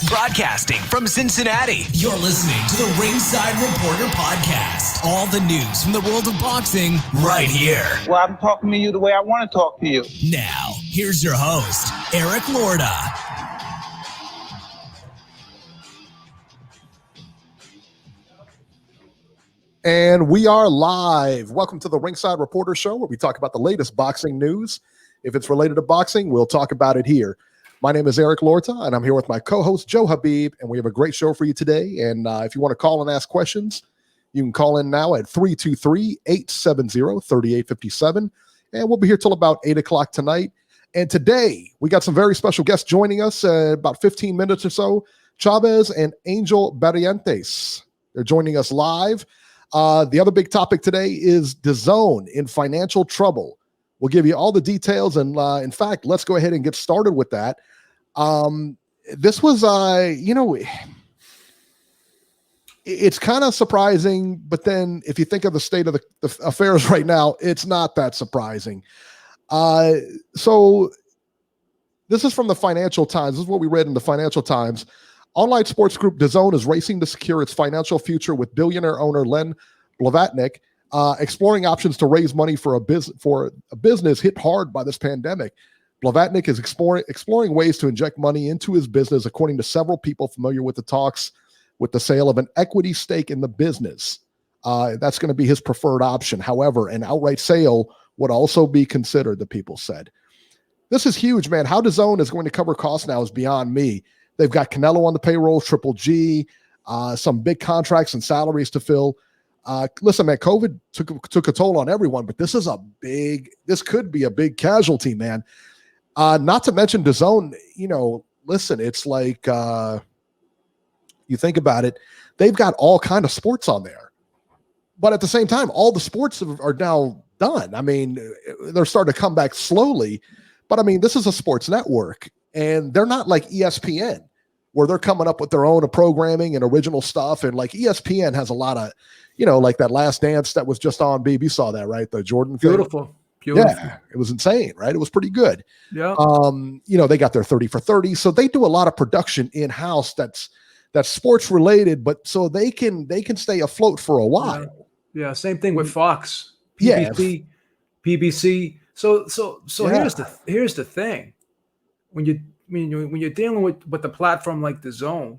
Broadcasting from Cincinnati, you're listening to the Ringside Reporter podcast. All the news from the world of boxing right here. Well, I'm talking to you the way I want to talk to you. Now, here's your host, Eric Lorda. And we are live. Welcome to the Ringside Reporter Show, where we talk about the latest boxing news. If it's related to boxing, we'll talk about it here. My name is Eric Lorta, and I'm here with my co-host, Joe Habib, and we have a great show for you today. And if you want to call and ask questions, you can call in now at 323-870-3857, and we'll be here till about 8 o'clock tonight. And today, we got some very special guests joining us about 15 minutes or so, Chavez and Angel Barrientes. They're joining us live. The other big topic today is DAZN in financial trouble. We'll give you all the details, and in fact, let's go ahead and get started with that. This was, it's kind of surprising, but then if you think of the state of the affairs right now, it's not that surprising. So this is from the Financial Times. This is what we read in the Financial Times. Online sports group DAZN is racing to secure its financial future with billionaire owner Len Blavatnik exploring options to raise money for a business hit hard by this pandemic. Blavatnik is exploring ways to inject money into his business, according to several people familiar with the talks with the sale of an equity stake in the business. That's going to be his preferred option. However, an outright sale would also be considered, the people said. This is huge, man. How DAZN is going to cover costs now is beyond me. They've got Canelo on the payroll, Triple G, some big contracts and salaries to fill. Listen, man, COVID took a toll on everyone, but this could be a big casualty, man. Not to mention DAZN, listen, it's like, you think about it, they've got all kind of sports on there. But at the same time, all the sports are now done. I mean, they're starting to come back slowly. But I mean, this is a sports network, and they're not like ESPN, where they're coming up with their own programming and original stuff. And like ESPN has a lot of, like that Last Dance that was just on BB. Saw that, right? The Jordan thing. Beautiful. Yeah, it was insane, right? It was pretty good. Yeah. They got their 30 for 30. So they do a lot of production in-house that's sports related, but so they can stay afloat for a while. Yeah. Same thing with Fox, PBC. So here's the thing. When you're dealing with the platform like DAZN,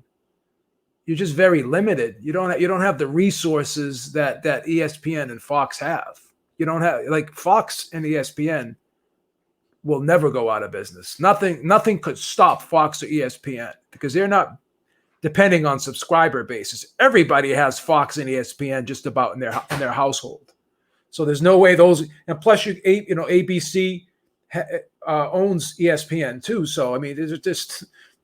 you're just very limited. You don't have the resources that ESPN and Fox have. You don't have, like, Fox and ESPN will never go out of business. Nothing could stop Fox or ESPN because they're not depending on subscriber basis. Everybody has Fox and ESPN just about in their household. So there's no way those, and plus ABC owns ESPN too. So I mean, it's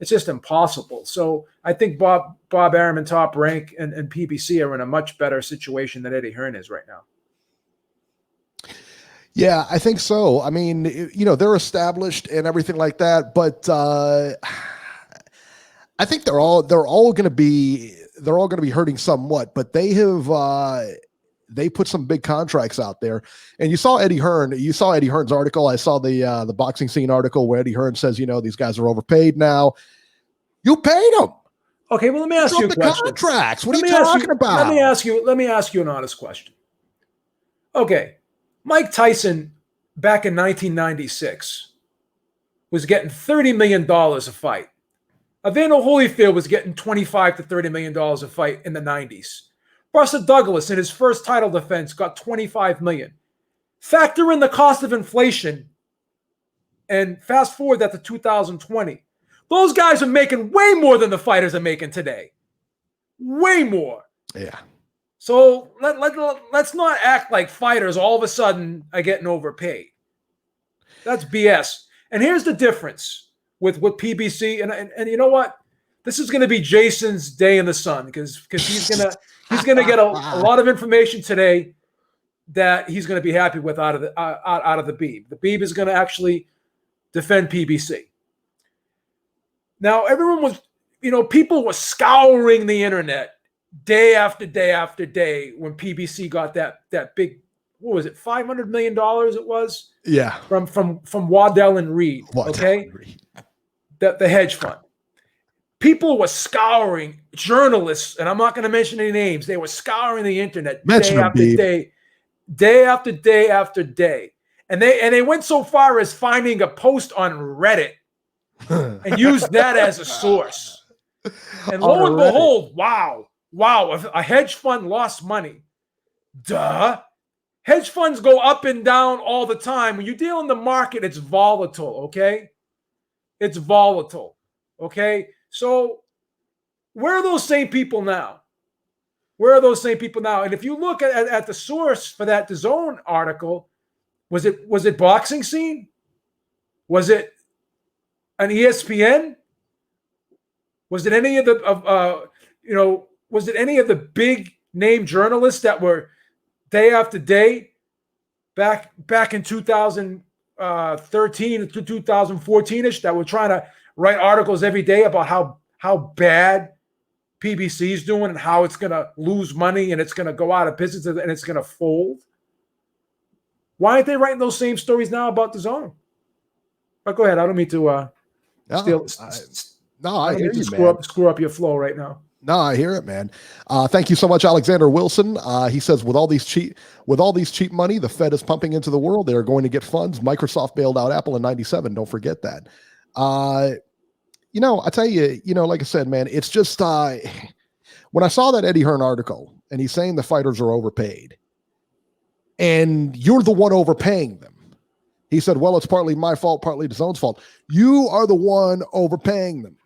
just impossible. So I think Bob Arum, Top Rank, and PBC are in a much better situation than Eddie Hearn is right now. Yeah, I think so. I mean, they're established and everything like that, but I think they're all going to be hurting somewhat. But they have they put some big contracts out there, and you saw Eddie Hearn. You saw Eddie Hearn's article. I saw the Boxing Scene article where Eddie Hearn says, these guys are overpaid now. You paid them. Okay, well, let me ask you a question. Contracts. What are you talking about? Let me ask you an honest question. Okay. Mike Tyson, back in 1996, was getting $30 million a fight. Evander Holyfield was getting $25 to $30 million a fight in the 90s. Buster Douglas, in his first title defense, got $25 million. Factor in the cost of inflation, and fast forward that to 2020. Those guys are making way more than the fighters are making today. Way more. Yeah. So let's not act like fighters all of a sudden are getting overpaid. That's BS. And here's the difference with PBC. And you know what? This is going to be Jason's day in the sun because he's gonna get a lot of information today that he's going to be happy with out of the Beeb. The Beeb is going to actually defend PBC. Now everyone was, people were scouring the internet day after day after day when PBC got that big what was it, $500 million it was? Yeah. From Waddell and Reed. Okay. The hedge fund. People were scouring, journalists, and I'm not going to mention any names. They were scouring the internet day after day. And they went so far as finding a post on Reddit and used that as a source. And lo and behold, wow, a hedge fund lost money. Duh. Hedge funds go up and down all the time. When you deal in the market, it's volatile, okay? It's volatile, okay? So where are those same people now? Where are those same people now? And if you look at the source for that DAZN article, was it Boxing Scene? Was it an ESPN? Was it any of the was it any of the big name journalists that were day after day back in 2013 to 2014ish that were trying to write articles every day about how bad PBC is doing and how it's going to lose money and it's going to go out of business and it's going to fold? Why aren't they writing those same stories now about DAZN? But go ahead. I don't mean to I hear you, screw up your flow right now. No, I hear it, man. Thank you so much, Alexander Wilson. He says, with all these cheap money the Fed is pumping into the world, they are going to get funds. Microsoft bailed out Apple in '97. Don't forget that. I tell you, like I said, man, it's just when I saw that Eddie Hearn article and he's saying the fighters are overpaid, and you're the one overpaying them. He said, well, it's partly my fault, partly DAZN's fault. You are the one overpaying them.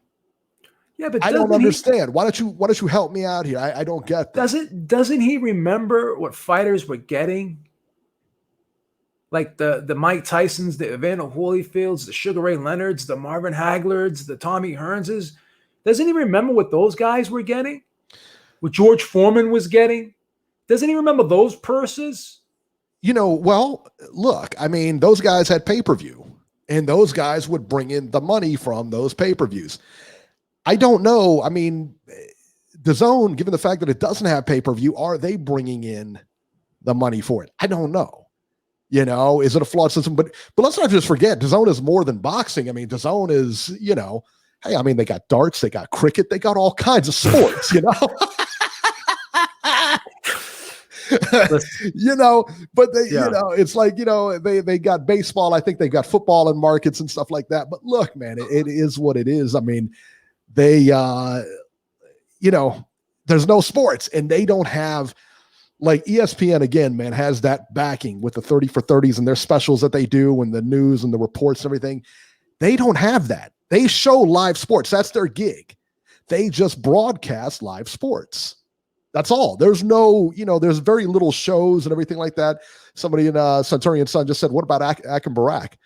Yeah, but I don't understand. Why don't you help me out here? I don't get that. Doesn't he remember what fighters were getting? Like the Mike Tysons, the Evander Holyfields, the Sugar Ray Leonards, the Marvin Haglards, the Tommy Hearnses. Doesn't he remember what those guys were getting? What George Foreman was getting? Doesn't he remember those purses? Well, look, I mean, those guys had pay-per-view, and those guys would bring in the money from those pay-per-views. I don't know. I mean, DAZN, given the fact that it doesn't have pay-per-view, are they bringing in the money for it? I don't know. Is it a flawed system? But let's not just forget, DAZN is more than boxing. I mean, DAZN is, hey, I mean, they got darts, they got cricket, they got all kinds of sports, but they, it's like, they got baseball. I think they've got football in markets and stuff like that. But look, man, it is what it is. I mean, they, there's no sports, and they don't have, like, ESPN again, man, has that backing with the 30 for 30s and their specials that they do and the news and the reports and everything. They don't have that. They show live sports. That's their gig. They just broadcast live sports. That's all. There's no, there's very little shows and everything like that. Somebody in Centurion Sun just said, what about Ak and Barak?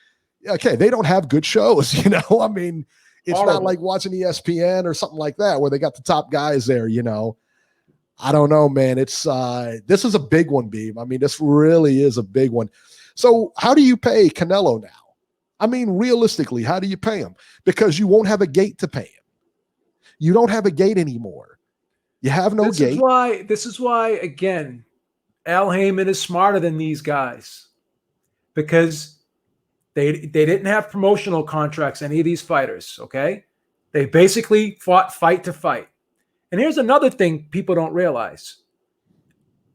Okay, they don't have good shows, I mean, it's not like watching ESPN or something like that where they got the top guys there, I don't know, man. It's this is a big one, Beeb. I mean, this really is a big one. So how do you pay Canelo now? I mean, realistically, how do you pay him? Because you won't have a gate to pay him. You don't have a gate anymore. You have no gate. This is why, again, Al Heyman is smarter than these guys, because they didn't have promotional contracts, any of these fighters, okay? They basically fought fight to fight. And here's another thing people don't realize.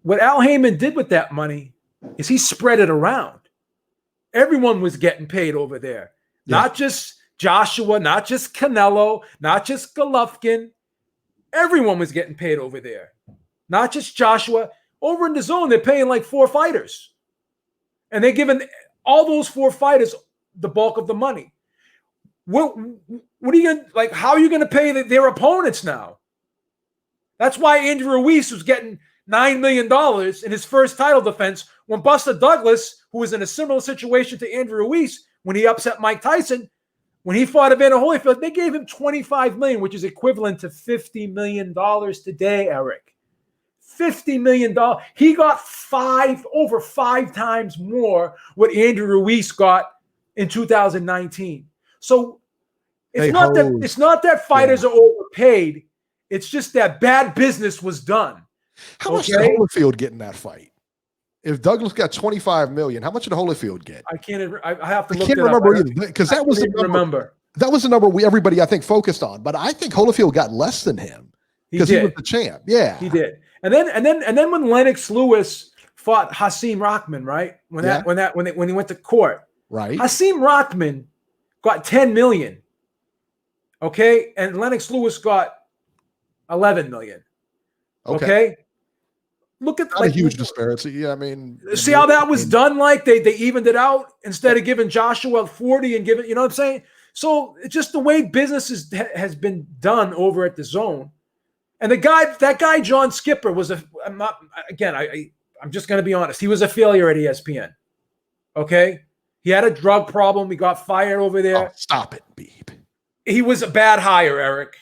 What Al Heyman did with that money is he spread it around. Everyone was getting paid over there. Yeah. Not just Joshua, not just Canelo, not just Golovkin. Everyone was getting paid over there. Not just Joshua. Over in DAZN, they're paying like 4 fighters. And they're giving all those 4 fighters the bulk of the money. What are you going to, like, how are you going to pay their opponents now? That's why Andrew Ruiz was getting $9 million in his first title defense when Buster Douglas, who was in a similar situation to Andrew Ruiz when he upset Mike Tyson, when he fought Evander Holyfield, they gave him $25 million, which is equivalent to $50 million today, Eric. $50 million. He got over 5 times more what Andrew Ruiz got in 2019. So it's not that fighters are overpaid. It's just that bad business was done. How much did Holyfield get in that fight? If Douglas got 25 million, how much did Holyfield get? I can't. I have to. I look can't it up. remember either, because that was the number. Remember. That was the number everybody I think focused on. But I think Holyfield got less than him because he was the champ. Yeah, he did. And then when Lennox Lewis fought Hasim Rahman, right? When he went to court, right? Hasim Rahman got 10 million. Okay, and Lennox Lewis got 11 million. Okay. Look at not a huge disparity. Yeah, I mean, see how that was done? Like they evened it out instead of giving Joshua 40 and giving, you know what I'm saying? So it's just the way business has been done over at the DAZN. And that guy John Skipper was I'm just going to be honest. He was a failure at ESPN. Okay, he had a drug problem. He got fired over there. Oh, stop it, Beeb. He was a bad hire, Eric.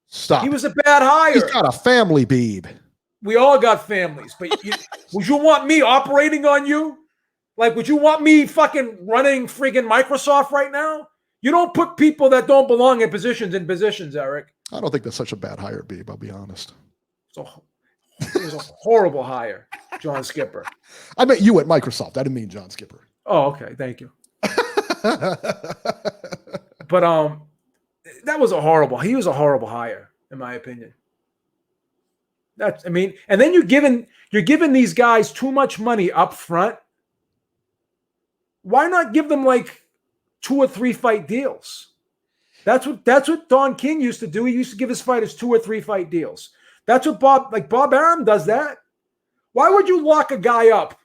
Stop. He was a bad hire. He's got a family, Beeb. We all got families, but would you want me operating on you? Like, would you want me fucking running friggin' Microsoft right now? You don't put people that don't belong in positions, Eric. I don't think that's such a bad hire, Beeb. I'll be honest. It was a horrible hire, John Skipper. I meant you at Microsoft. I didn't mean John Skipper. Oh, okay. Thank you. But he was a horrible hire, in my opinion. And then you're giving these guys too much money up front. Why not give them like 2 or 3 fight deals? That's what Don King used to do. He used to give his fighters 2 or 3 fight deals. That's what Bob Arum does that. Why would you lock a guy up?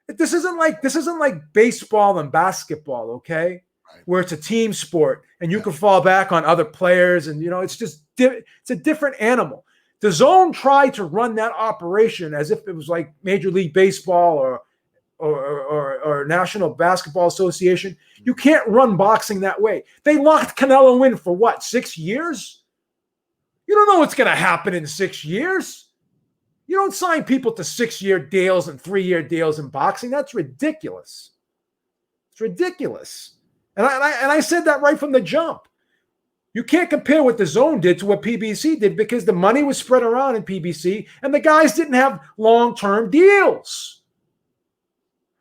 This isn't like baseball and basketball, okay? Right. Where it's a team sport and you can fall back on other players, and it's a different animal. The DAZN tried to run that operation as if it was like Major League Baseball or National Basketball Association. You can't run boxing that way. They locked Canelo in for what, 6 years? You don't know what's going to happen in 6 years. You don't sign people to 6-year deals and 3-year deals in boxing. That's ridiculous. It's ridiculous. And I said that right from the jump. You can't compare what the DAZN did to what PBC did, because the money was spread around in PBC and the guys didn't have long-term deals.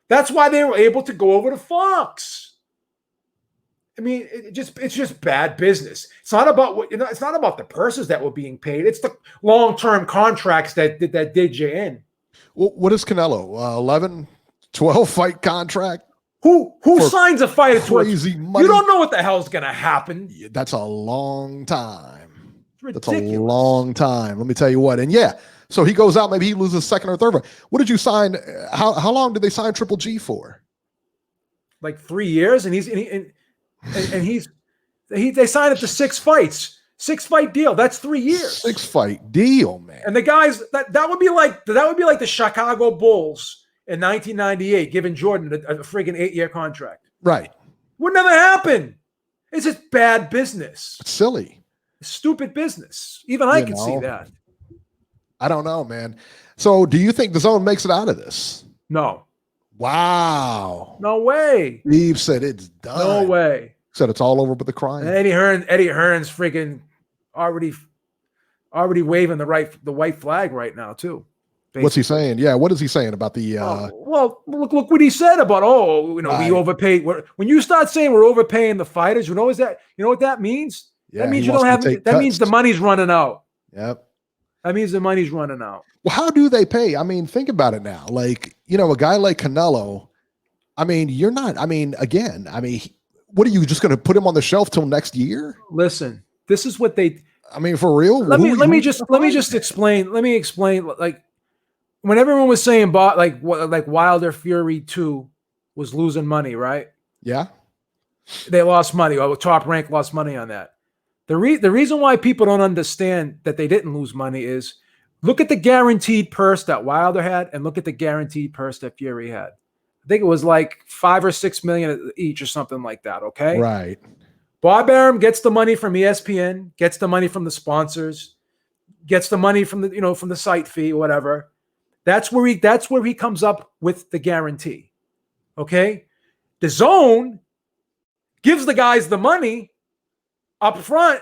That's why they were able to go over to Fox. I mean, it's just bad business. It's not about it's not about the purses that were being paid. It's the long-term contracts that did you in. Well, what is Canelo? 11, 12 fight contract? Who signs a fight at crazy money? You don't know what the hell's going to happen. Yeah, that's a long time. That's a long time. Let me tell you what. And yeah, so he goes out, maybe he loses second or third. What did you sign? How long did they sign Triple G for? Like 3 years, and they signed it to 6 fights. 6-fight deal. That's 3 years. 6-fight deal, man. And the guys that would be like the Chicago Bulls in 1998, giving Jordan a friggin' 8-year contract. Right. Would never happen. It's just bad business. It's silly. It's stupid business. Even I can see that. I don't know, man. So do you think the DAZN makes it out of this? No. Wow. No way. Steve said it's done. No way. Said it's all over but the crying. And Eddie Hearn's friggin' already waving the white flag right now too. Basically. What's he saying? Yeah, what is he saying about the? Well, look what he said about we overpaid. When you start saying we're overpaying the fighters, you know what that means? Yeah, that means you don't have. That means the money's running out. Yep. That means the money's running out. Well, how do they pay? I mean, think about it now. Like, a guy like Canelo. I mean, you're not. I mean, again. I mean, what are you just going to put him on the shelf till next year? Listen, this is what they. I mean, for real. Let me just explain. Let me explain. Like, when everyone was saying like Wilder Fury 2 was losing money, right? Yeah. They lost money. Well, Top Rank lost money on that. The reason why people don't understand that they didn't lose money is look at the guaranteed purse that Wilder had and look at the guaranteed purse that Fury had. I think it was like 5 or 6 million each or something like that. Okay. Right. Bob Arum gets the money from ESPN, gets the money from the sponsors, gets the money from from the site fee, whatever. That's where he comes up with the guarantee. Okay. The DAZN gives the guys the money up front,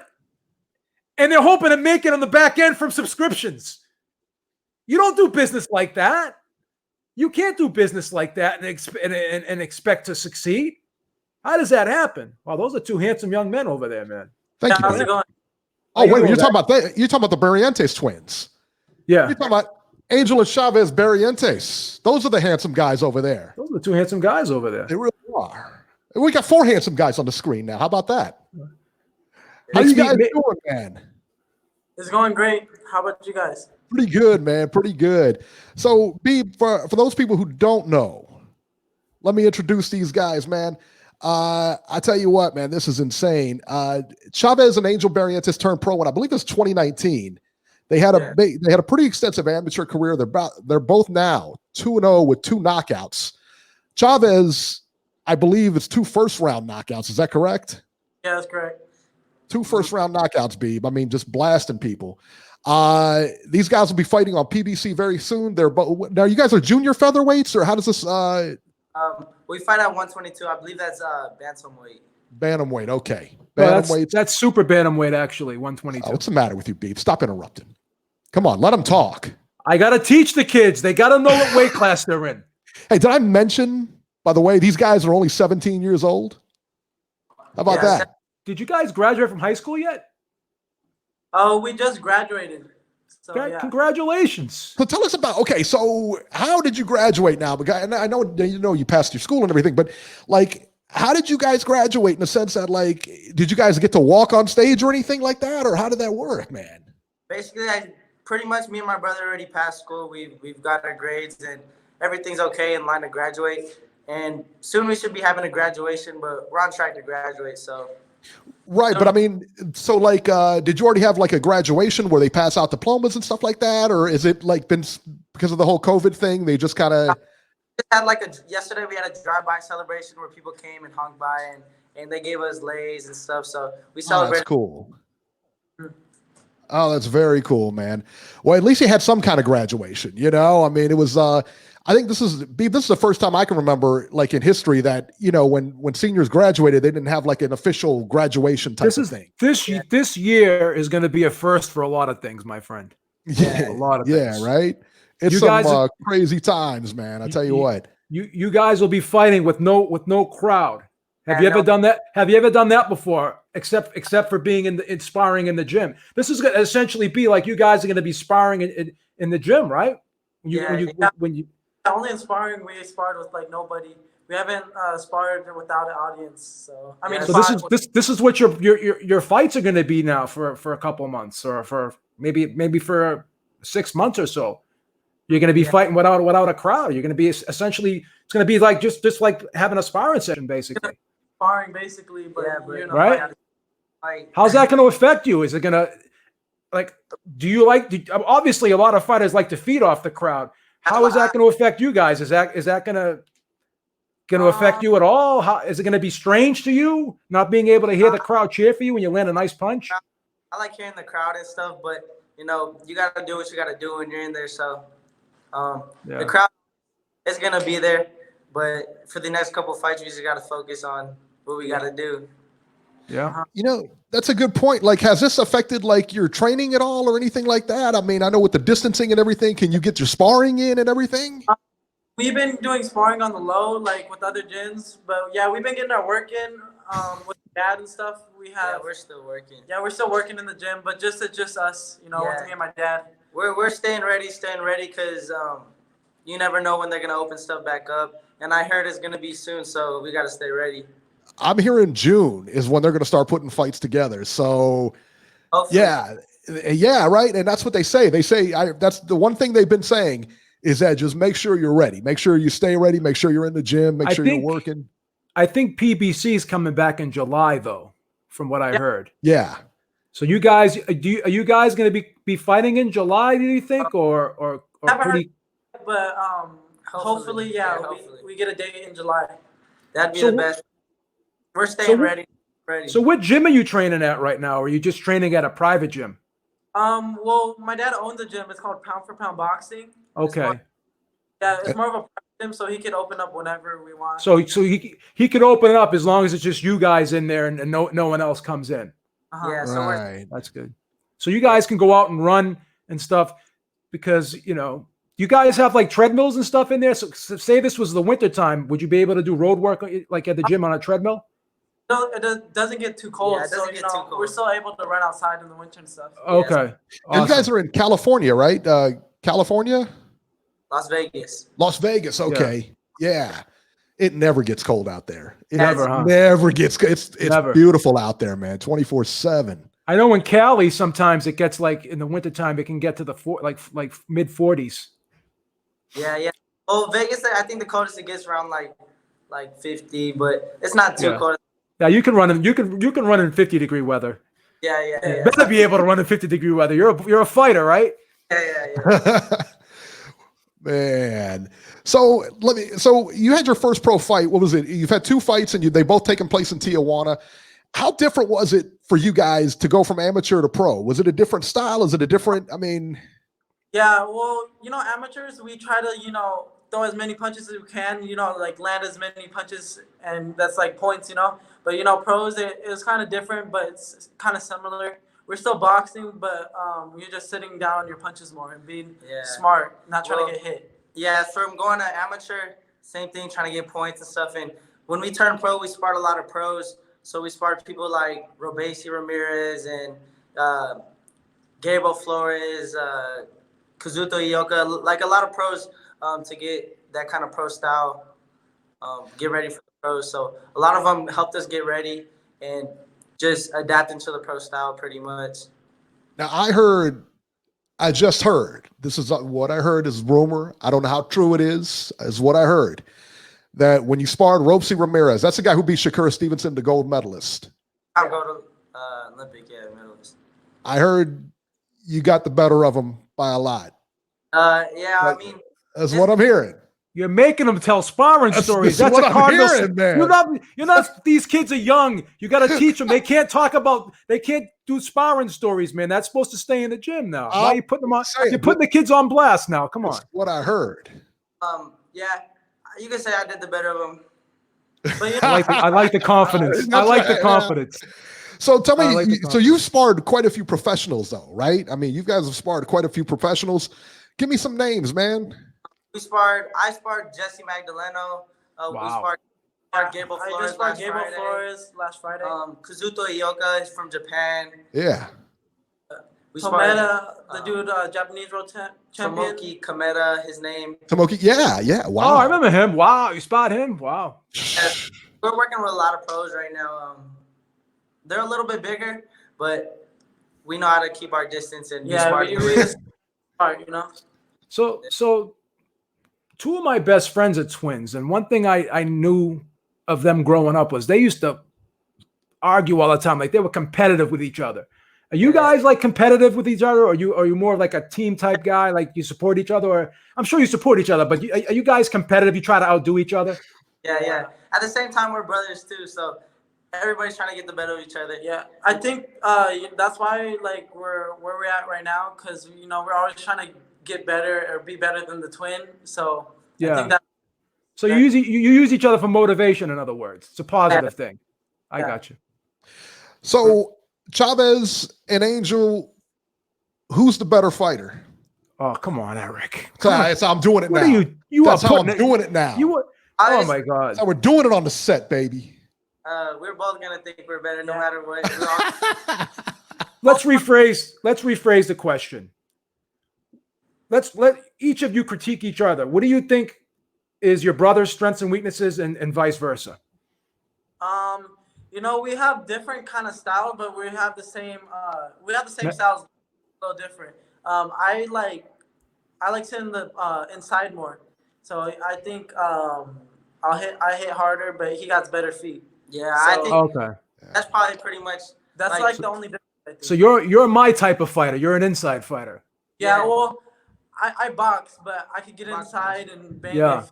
and they're hoping to make it on the back end from subscriptions. You don't do business like that. You can't do business like that and expect to succeed. How does that happen? Well, those are two handsome young men over there, man. Thank you. How's it going? Oh, wait, you're talking about the Barrientes twins. Yeah. You're talking about Angel and Chavez Barrientes. Those are the handsome guys over there. Those are the two handsome guys over there. They really are. We got 4 handsome guys on the screen now. How about that? How you guys doing, man? It's going great. How about you guys? Pretty good, man. Pretty good. So, B, for those people who don't know, let me introduce these guys, man. I tell you what, man, this is insane. Chavez and Angel Barrientes turned pro in, I believe it's 2019. They had a pretty extensive amateur career. They're both now 2-0 with 2 knockouts. Chavez, I believe it's 2 first-round knockouts. Is that correct? Yeah, that's correct. 2 first-round knockouts, Beeb. I mean, just blasting people. These guys will be fighting on PBC very soon. They're both now. You guys are junior featherweights, or how does this? We fight at 122. I believe that's bantamweight. Bantamweight. Okay. Bantamweight. That's super bantamweight, actually. 122. What's the matter with you, Beeb? Stop interrupting. Come on, let them talk. I gotta teach the kids. They gotta know what weight class they're in. Hey, did I mention, by the way, these guys are only 17 years old? How about that? Did you guys graduate from high school yet? Oh, we just graduated. So, Congratulations. So tell us about, okay, so how did you graduate now? And I know you passed your school and everything, but like, how did you guys graduate in the sense that, like, did you guys get to walk on stage or anything like that? Or how did that work, man? Basically, pretty much me and my brother already passed school. We've got our grades and everything's okay in line to graduate. And soon we should be having a graduation, but we're on track to graduate, so. Right, but I mean, so like, did you already have like a graduation where they pass out diplomas and stuff like that, or is it like been because of the whole COVID thing? They just kind of had yesterday we had a drive-by celebration where people came and hung by and they gave us leis and stuff. So we celebrated. That's cool. Oh, that's very cool, man. Well, at least you had some kind of graduation. You know, I mean, it was. I think this is the first time I can remember, like in history, that when seniors graduated, they didn't have like an official graduation type of thing. This year is going to be a first for a lot of things, my friend. Yeah, a lot of things. Yeah, right. It's crazy times, man. I tell you what. You guys will be fighting with no crowd. Have you ever done that? Have you ever done that before? Except for being sparring in the gym. This is going to essentially be like you guys are going to be sparring in the gym, right? When you only in sparring, we sparred with like nobody. We haven't sparred without an audience. So I mean, so this is what your fights are going to be now for a couple of months, or for maybe for 6 months or so. You're going to be fighting without a crowd. You're going to be essentially, it's going to be like just like having a sparring session, basically. Sparring, basically, but right. How's that going to affect you? Is it going to obviously a lot of fighters like to feed off the crowd. How is that going to affect you guys? Is that going to affect you at all? How is it going to be strange to you not being able to hear the crowd cheer for you when you land a nice punch? I like hearing the crowd and stuff, but you got to do what you got to do when you're in there. So the crowd is going to be there, but for the next couple of fights, we just got to focus on what we got to do. Yeah. That's a good point. Like, has this affected like your training at all or anything like that? I mean, I know with the distancing and everything, can you get your sparring in and everything? We've been doing sparring on the low, like with other gyms, but yeah, we've been getting our work in with dad and stuff. We're still working. Yeah, we're still working in the gym, but just us, with me and my dad. We're staying ready because you never know when they're gonna open stuff back up, and I heard it's gonna be soon, so we gotta stay ready. I'm hearing June is when they're going to start putting fights together. So, yeah, right. And that's what they say. They say that's the one thing they've been saying is that just make sure you're ready. Make sure you stay ready. Make sure you're in the gym. Make sure you're working. I think PBC is coming back in July, though, from what I heard. Yeah. So you guys, are you guys going to be fighting in July? Do you think, or pretty? But hopefully, we get a date in July. That'd be the best. We're staying ready. So what gym are you training at right now? Or are you just training at a private gym? Well, my dad owns a gym. It's called Pound for Pound Boxing. Okay. It's more of a private gym, so he could open up whenever we want. So he could open it up as long as it's just you guys in there and no one else comes in. Yeah, so that's good. So you guys can go out and run and stuff because you guys have like treadmills and stuff in there? So say this was the winter time, would you be able to do road work like at the gym on a treadmill? No, doesn't get too cold. Yeah, it doesn't get too cold. We're still able to run outside in the winter and stuff. Okay. And you guys are in California, right? California? Las Vegas. Las Vegas. Okay. Yeah. It never gets cold out there. It Never gets. It's Never. beautiful out there, man. 24/7. I know in Cali sometimes it gets like in the wintertime it can get to the like mid 40s. Yeah. Oh, Vegas, I think the coldest it gets around like 50, but it's not too cold. Yeah, you can run in 50-degree weather. Yeah. Better be able to run in 50-degree weather. You're a fighter, right? Yeah. Man. So you had your first pro fight. What was it? You've had 2 fights and they both taken place in Tijuana. How different was it for you guys to go from amateur to pro? Was it a different style? Is it a different, Yeah, well, amateurs, we try to, throw as many punches as we can, like land as many punches, and that's like points, But, pros, it was kind of different, but it's kind of similar. We're still boxing, but you're just sitting down on your punches more and being smart, not trying to get hit. Yeah, from going to amateur, same thing, trying to get points and stuff. And when we turned pro, we sparred a lot of pros. So we sparred people like Robesi Ramirez and Gabriel Flores, Kazuto Ioka, like a lot of pros to get that kind of pro style, get ready for the pros. So a lot of them helped us get ready and just adapting to the pro style pretty much. Now I just heard, this is what I heard is rumor. I don't know how true it is what I heard, that when you sparred Robesi Ramirez, that's the guy who beat Shakur Stevenson, the gold medalist. I'll go to Olympic, medalist. I heard you got the better of him by a lot. That's what I'm hearing. You're making them tell sparring stories. That's what a I'm Cardinal. hearing, man. You're not. These kids are young. You got to teach them. They can't do sparring stories, man. That's supposed to stay in the gym now. Why are you putting them on? You're putting the kids on blast now. Come on. That's what I heard. Yeah, you can say I did the better of them. But I like the confidence. I like the confidence. So tell me, so you've sparred quite a few professionals, though, right? I mean, you guys have sparred quite a few professionals. Give me some names, man. I sparred Jesse Magdaleno. Wow. We sparred Gabriel Flores last Friday. Kazuto Ioka is from Japan. Yeah. We sparred the dude, Japanese world champion. Tomoki Kameda, his name. Tomoki, yeah. Wow. Oh, I remember him. Wow, you spot him. Wow. We're working with a lot of pros right now. They're a little bit bigger, but we know how to keep our distance and be smart. So 2 of my best friends are twins, and one thing I knew of them growing up was they used to argue all the time, like they were competitive with each other. Are you guys like competitive with each other, or are you more like a team type guy, like you support each other? Or I'm sure you support each other, but are you guys competitive? You try to outdo each other? Yeah. At the same time, we're brothers too, so everybody's trying to get the better of each other. Yeah, I think that's why like we're where we're at right now, because we're always trying to get better or be better than the twin. So I think that. So you use each other for motivation. In other words, it's a positive thing. I got you. So Chavez and Angel, who's the better fighter? Oh, come on, Eric. So I'm doing it now. That's how I'm doing it now. Oh my God. So we're doing it on the set, baby. We're both gonna think we're better no matter what. Let's rephrase the question. Let each of you critique each other. What do you think is your brother's strengths and weaknesses, and vice versa? We have different kind of styles, but we have the same styles, a little different. I like sitting inside more. So I think I hit harder, but he got better feet. Yeah, I think that's probably pretty much that's the only difference, I think. So you're my type of fighter. You're an inside fighter. Yeah. Well, I box, but I could get inside and bang. Yeah. If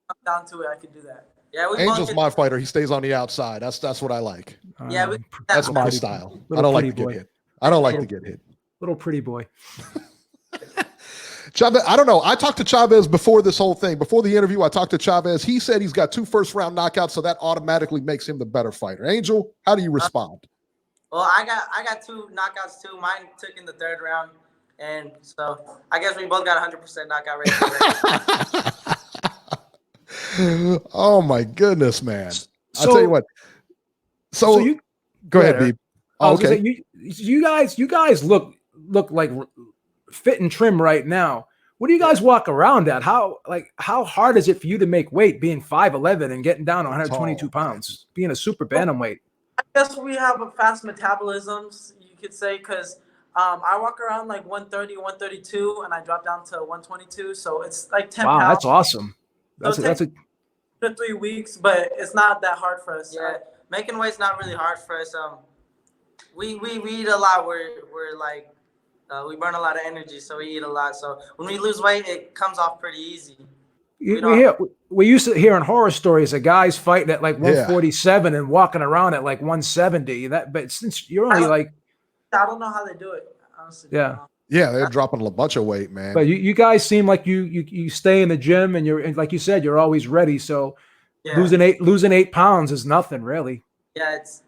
I'm down to it, I could do that. Yeah, Angel's my fighter. He stays on the outside. That's what I like. Yeah, that's my style. I don't like to get hit. I don't like to get hit. Little pretty boy. Chavez, I don't know. I talked to Chavez before this whole thing. Before the interview, I talked to Chavez. He said he's got 2 first-round knockouts, so that automatically makes him the better fighter. Angel, how do you respond? Well, I got 2 knockouts too. Mine took in the 3rd round. And so I guess we both got 100% knockout rate. Oh my goodness, man! I'll So- tell you what. So you go Yeah, ahead, Beeb. I was gonna Okay. say, you guys look like fit and trim right now. What do you guys walk around at? How hard is it for you to make weight being 5'11" and getting down to 122 pounds, being a super bantamweight? I guess we have a fast metabolisms, you could say, because I walk around like 130, 132, and I drop down to 122. So it's like 10 Wow, pounds. that's awesome. That's So a 2 to 3 weeks, but it's not that hard for us. Yeah, making weight's not really hard for us. We eat a lot. We're like we burn a lot of energy, so we eat a lot. So when we lose weight, it comes off pretty easy. We used to hear in horror stories of guys fighting at like 147 and walking around at like 170. But since you're only like, I don't know how they do it, honestly. Yeah. Yeah, they're dropping a bunch of weight, man. but you guys seem like you stay in the gym and like you said, you're always ready. So Yeah. losing 8 pounds is nothing really. Yeah, it's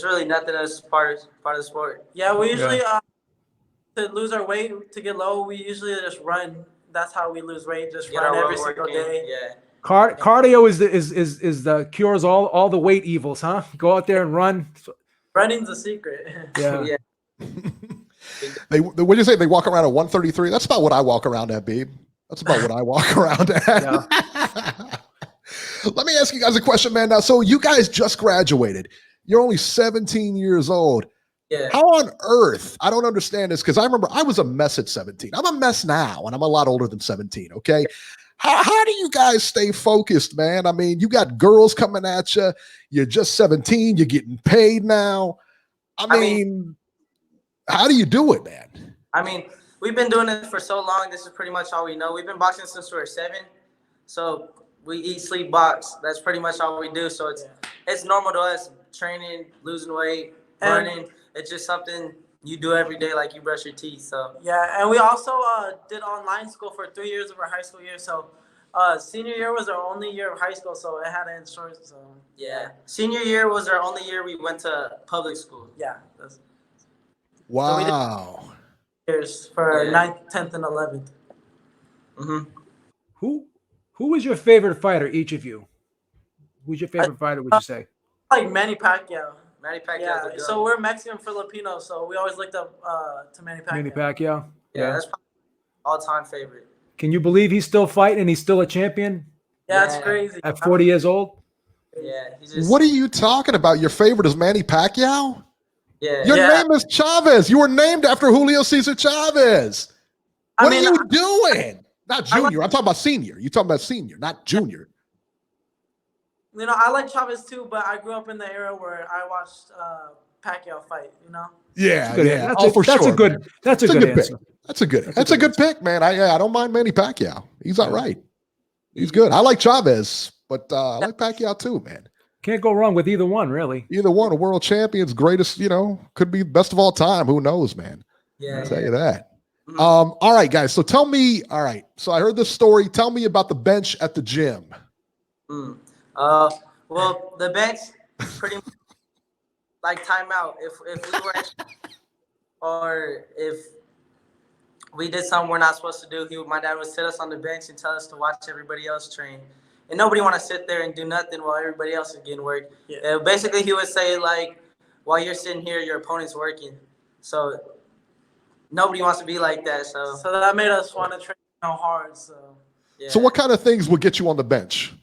really nothing. It's part of the sport. Yeah, we usually to lose our weight, to get low, we usually just run. That's how we lose weight. Just Get run our every road single working. day. Yeah. Cardio is the cures all the weight evils, huh? Go out there and run. Running's a secret. Yeah. Yeah. What do you say? They walk around at 133. That's about what I walk around at, Beeb. That's about what I walk around at. Yeah. Let me ask you guys a question, man. Now, so you guys just graduated. You're only 17 years old. Yeah. How on earth? I don't understand this because I remember I was a mess at 17. I'm a mess now, and I'm a lot older than 17. Okay. How do you guys stay focused, man? I mean, you got girls coming at you. You're just 17. You're getting paid now. I mean, how do you do it, man? I mean, we've been doing it for so long. This is pretty much all we know. We've been boxing since we were 7. So we eat, sleep, box. That's pretty much all we do. So it's normal to us, training, losing weight, running. It's just something you do every day, like you brush your teeth. So Yeah, and we also did online school for 3 years of our high school year. So senior year was our only year of high school, so it had to end short. So yeah, senior year was our only year we went to public school. yeah, Wow. years for 9th, 10th, and 11th. Mm-hmm. Who was your favorite fighter, each of you? Who's your favorite fighter, would you say? Like Manny Pacquiao. Manny Pacquiao. Yeah, so we're Mexican Filipino, so we always looked up to Manny Pacquiao. Manny Pacquiao? Yeah, that's probably all-time favorite. Can you believe he's still fighting and he's still a champion Yeah, it's crazy. at 40 years old? Yeah. What are you talking about? Your favorite is Manny Pacquiao? Yeah. Your name is Chavez. You were named after Julio Cesar Chavez. What are you doing? Not junior. I'm talking about senior. You're talking about senior, not junior. You know, I like Chavez too, but I grew up in the era where I watched Pacquiao fight. You know. Yeah, Good. yeah. That's a good answer. Pick. That's a good pick, man. I don't mind Manny Pacquiao. He's all right. He's good. I like Chavez, but I like Pacquiao too, man. Can't go wrong with either one, really. Either one, a world champion's greatest, could be best of all time. Who knows, man? Yeah. I'll tell you that. All right, guys. So tell me, all right. So I heard this story. Tell me about the bench at the gym. Well, the bench pretty much like timeout. If we were or if we did something we're not supposed to do, my dad would sit us on the bench and tell us to watch everybody else train. And nobody want to sit there and do nothing while everybody else is getting work. Yeah. Basically, he would say, like, while you're sitting here, your opponent's working. So nobody wants to be like that. So that made us want to train hard. So yeah. So what kind of things would get you on the bench?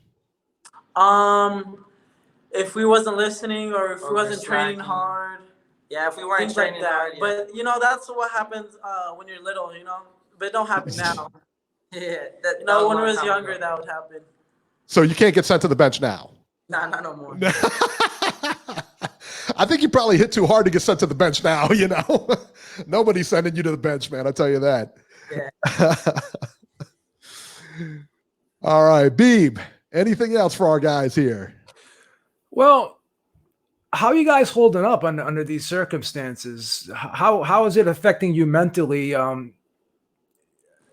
If we wasn't listening or if we wasn't training hard. Yeah, if we weren't things training like that. hard. Yeah. But that's what happens when you're little, But it don't happen now. Yeah. When we was younger, that would happen. So you can't get sent to the bench now. Nah, not no more. I think you probably hit too hard to get sent to the bench now, Nobody's sending you to the bench, man. I tell you that. Yeah. All right, Beeb. Anything else for our guys here? Well, how are you guys holding up under these circumstances? How is it affecting you mentally?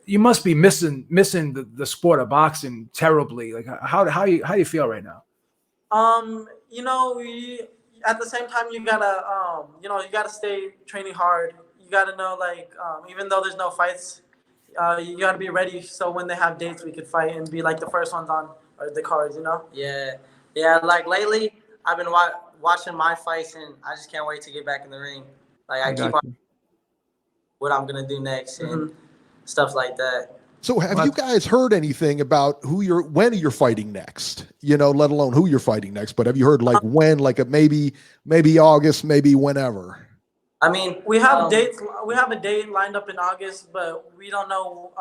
You must be missing the sport of boxing terribly. Like how do you feel right now? We at the same time you gotta you gotta stay training hard. you got to know, like, even though there's no fights, you got to be ready. So when they have dates, we could fight and be like the first ones on the cards, you know? Yeah. Like lately, I've been watching my fights, and I just can't wait to get back in the ring. Like I keep on what I'm gonna do next and stuff like that. So have you guys heard anything about when you're fighting next? You know, let alone who you're fighting next, but have you heard like when, like maybe August, maybe whenever? I mean, we have dates. We have a date lined up in August, but we don't know.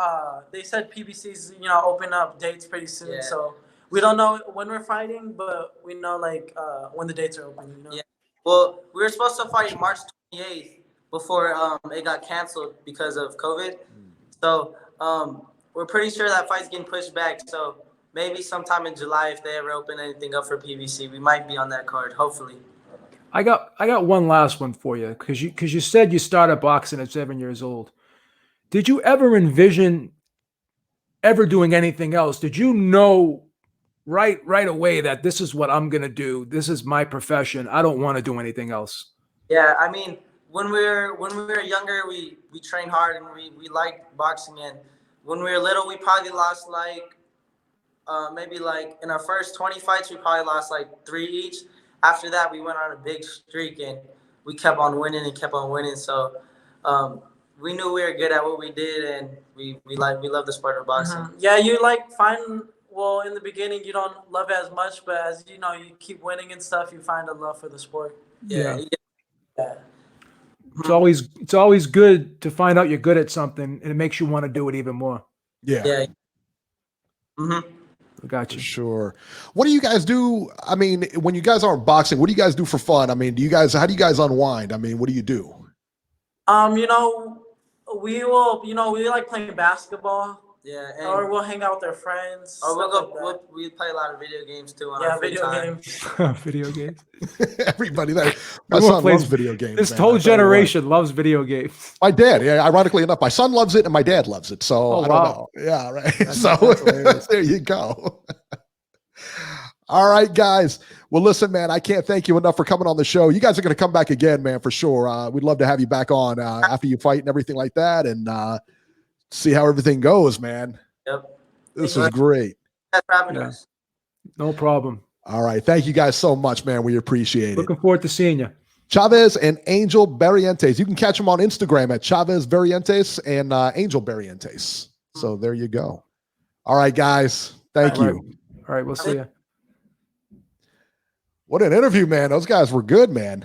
They said PBC's, open up dates pretty soon. So we don't know when we're fighting, but we know like when the dates are open. You know? Yeah. Well, we were supposed to fight March 28th before it got canceled because of COVID. So we're pretty sure that fight's getting pushed back. So maybe sometime in July, if they ever open anything up for PBC, we might be on that card. Hopefully. I got one last one for you because you said you started boxing at 7 years old. Did you ever envision ever doing anything else? Did you know right away that this is what I'm gonna do? This is my profession. I don't want to do anything else. Yeah, I mean, when we were younger, we trained hard and we liked boxing. And when we were little, we probably lost maybe in our first 20 fights, we probably lost 3 each. After that, we went on a big streak and we kept on winning and kept on winning. So we knew we were good at what we did, and we love the sport of boxing. Yeah, you well, in the beginning, you don't love it as much, but as you keep winning and stuff, you find a love for the sport. Yeah. It's always good to find out you're good at something, and it makes you want to do it even more. Yeah. Got you. Sure. What do you guys do? I mean, when you guys aren't boxing, what do you guys do for fun? I mean, how do you guys unwind? I mean, what do you do? We like playing basketball. Yeah, or we'll hang out with our friends. Or we play a lot of video games too on our free time. Video games. Everybody my son loves video games. This whole generation loves video games. My dad, ironically enough, my son loves it and my dad loves it. So I don't know. Yeah, right. That's there you go. All right, guys. Well, listen, man, I can't thank you enough for coming on the show. You guys are going to come back again, man, for sure. We'd love to have you back on after you fight and everything like that, and see how everything goes, man. Yep. This is great. Thanks for having us. No problem. All right. Thank you guys so much, man. We appreciate it. Looking forward to seeing you. Chavez and Angel Barrientes. You can catch them on Instagram at Chavez Barrientes and Angel Barrientes. So there you go. All right, guys. Thank you. All right. We'll see you. What an interview, man. Those guys were good, man.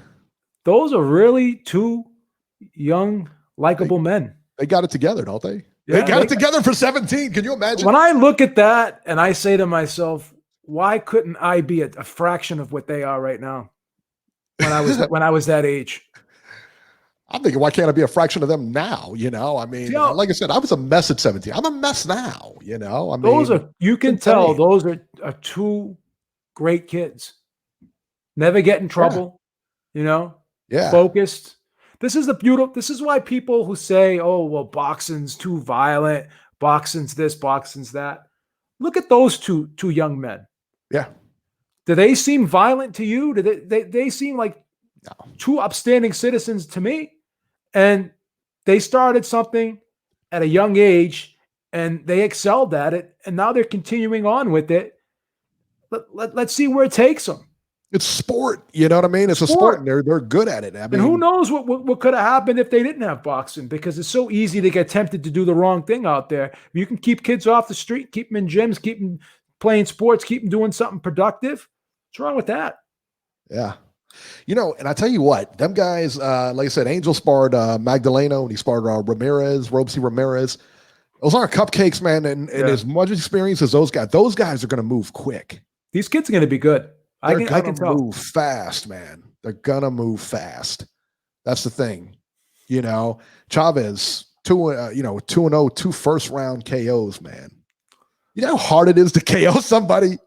Those are really two young, likable men. They got it together, don't they? Yeah, they got it together for 17. Can you imagine? When I look at that and I say to myself, why couldn't I be a fraction of what they are right now? When I was that age. I'm thinking, why can't I be a fraction of them now? I mean, like I said, I was a mess at 17. I'm a mess now, I mean, you can tell those are two great kids. Never get in trouble, focused. This is why people who say, oh, well, boxing's too violent, boxing's this, boxing's that. Look at those two young men. Yeah. Do they seem violent to you? Do they seem like two upstanding citizens to me? And they started something at a young age and they excelled at it. And now they're continuing on with it. Let's see where it takes them. It's sport, you know what I mean? It's a sport, and they're good at it. I mean, and who knows what could have happened if they didn't have boxing? Because it's so easy to get tempted to do the wrong thing out there. If you can keep kids off the street, keep them in gyms, keep them playing sports, keep them doing something productive. What's wrong with that? Yeah. And I tell you what, them guys, like I said, Angel sparred Magdaleno, and he sparred Robeisy Ramirez. Those aren't cupcakes, man. And as much experience as those guys are going to move quick. These kids are going to be good. They're going to move fast, man. They're going to move fast. That's the thing. Chavez, 2-0, 2 first-round KOs, man. You know how hard it is to KO somebody?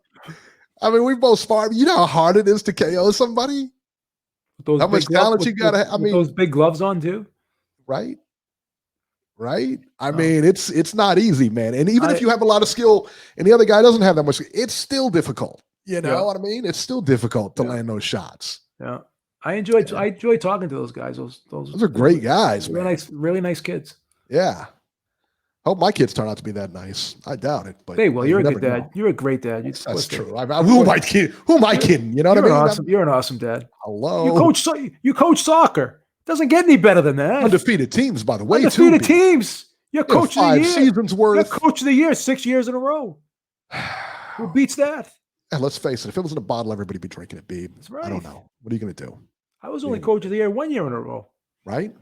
I mean, we both sparred. You know how hard it is to KO somebody? How much talent you got to have? I mean, those big gloves on, too. Right? I mean, it's not easy, man. And even if you have a lot of skill and the other guy doesn't have that much, it's still difficult. You know what I mean? It's still difficult to land those shots. Yeah. I enjoy talking to those guys. Those are great guys, man. Really nice kids. Yeah. Hope my kids turn out to be that nice. I doubt it, but hey, well, you're a good dad. Know. You're a great dad. That's true. Who am I kidding? You know what I mean? You're an awesome dad. Hello. You coach soccer. Doesn't get any better than that. Undefeated teams, by the way. Undefeated teams. You're coach of the year. 5 seasons worth. You're coach of the year 6 years in a row. Who beats that? And let's face it, if it was in a bottle, everybody would be drinking it, Beeb. That's right. I don't know. What are you going to do? I was only coach of the year 1 year in a row. Right?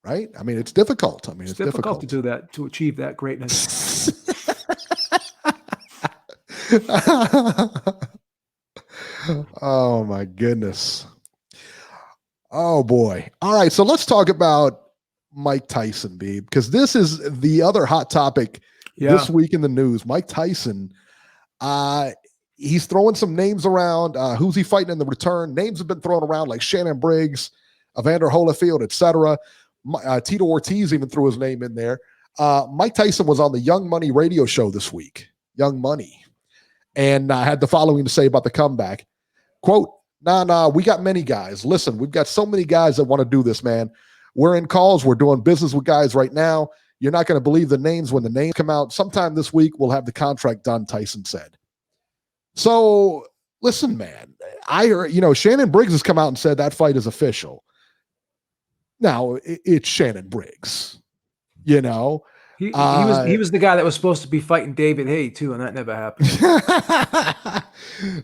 I mean, it's difficult. It's difficult to do that, to achieve that greatness. Oh, my goodness. Oh, boy. All right, so let's talk about Mike Tyson, Beeb, because this is the other hot topic this week in the news. Mike Tyson, he's throwing some names around. Who's he fighting in the return? Names have been thrown around like Shannon Briggs, Evander Holyfield, etc. Tito Ortiz even threw his name in there. Mike Tyson was on the Young Money radio show this week, Young Money, and had the following to say about the comeback. Quote, nah, we got many guys. Listen, we've got so many guys that want to do this, man. We're in calls. We're doing business with guys right now. You're not going to believe the names when the names come out. Sometime this week, we'll have the contract done, Tyson said. So, listen, man, I heard, Shannon Briggs has come out and said that fight is official. Now, it's Shannon Briggs, He was the guy that was supposed to be fighting David Haye, too, and that never happened.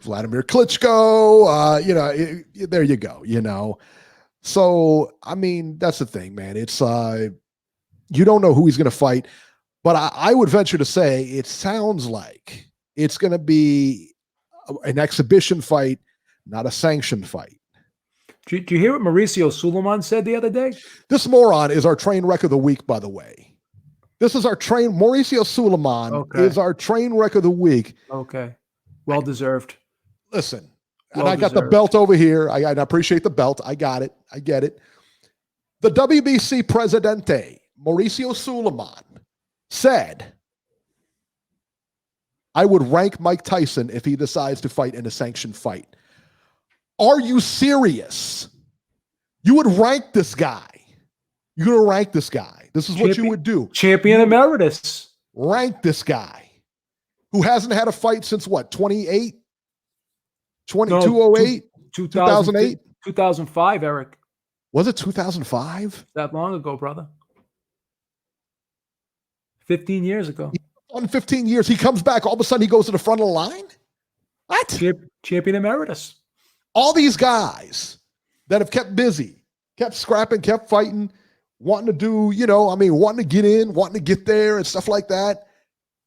Vladimir Klitschko, there you go, So, I mean, that's the thing, man. It's you don't know who he's going to fight, but I would venture to say it sounds like it's going to be an exhibition fight, not a sanctioned fight. Did you hear what Mauricio Sulaimon said the other day? This moron is our train wreck of the week, by the way. This is our Mauricio Sulaimon is our train wreck of the week. Okay. Well deserved. Listen, and I got the belt over here. I appreciate the belt. I got it. I get it. The WBC Presidente, Mauricio Sulaimon, said, I would rank Mike Tyson if he decides to fight in a sanctioned fight. Are you serious? You would rank this guy. You're going to rank this guy. This is what you would do. Champion emeritus. Rank this guy who hasn't had a fight since what, 2008? 2008? 2008? 2005, Eric. Was it 2005? That long ago, brother. 15 years ago. On 15 years, he comes back. All of a sudden, he goes to the front of the line? What? Champion emeritus. All these guys that have kept busy, kept scrapping, kept fighting, wanting to do, wanting to get in, wanting to get there and stuff like that.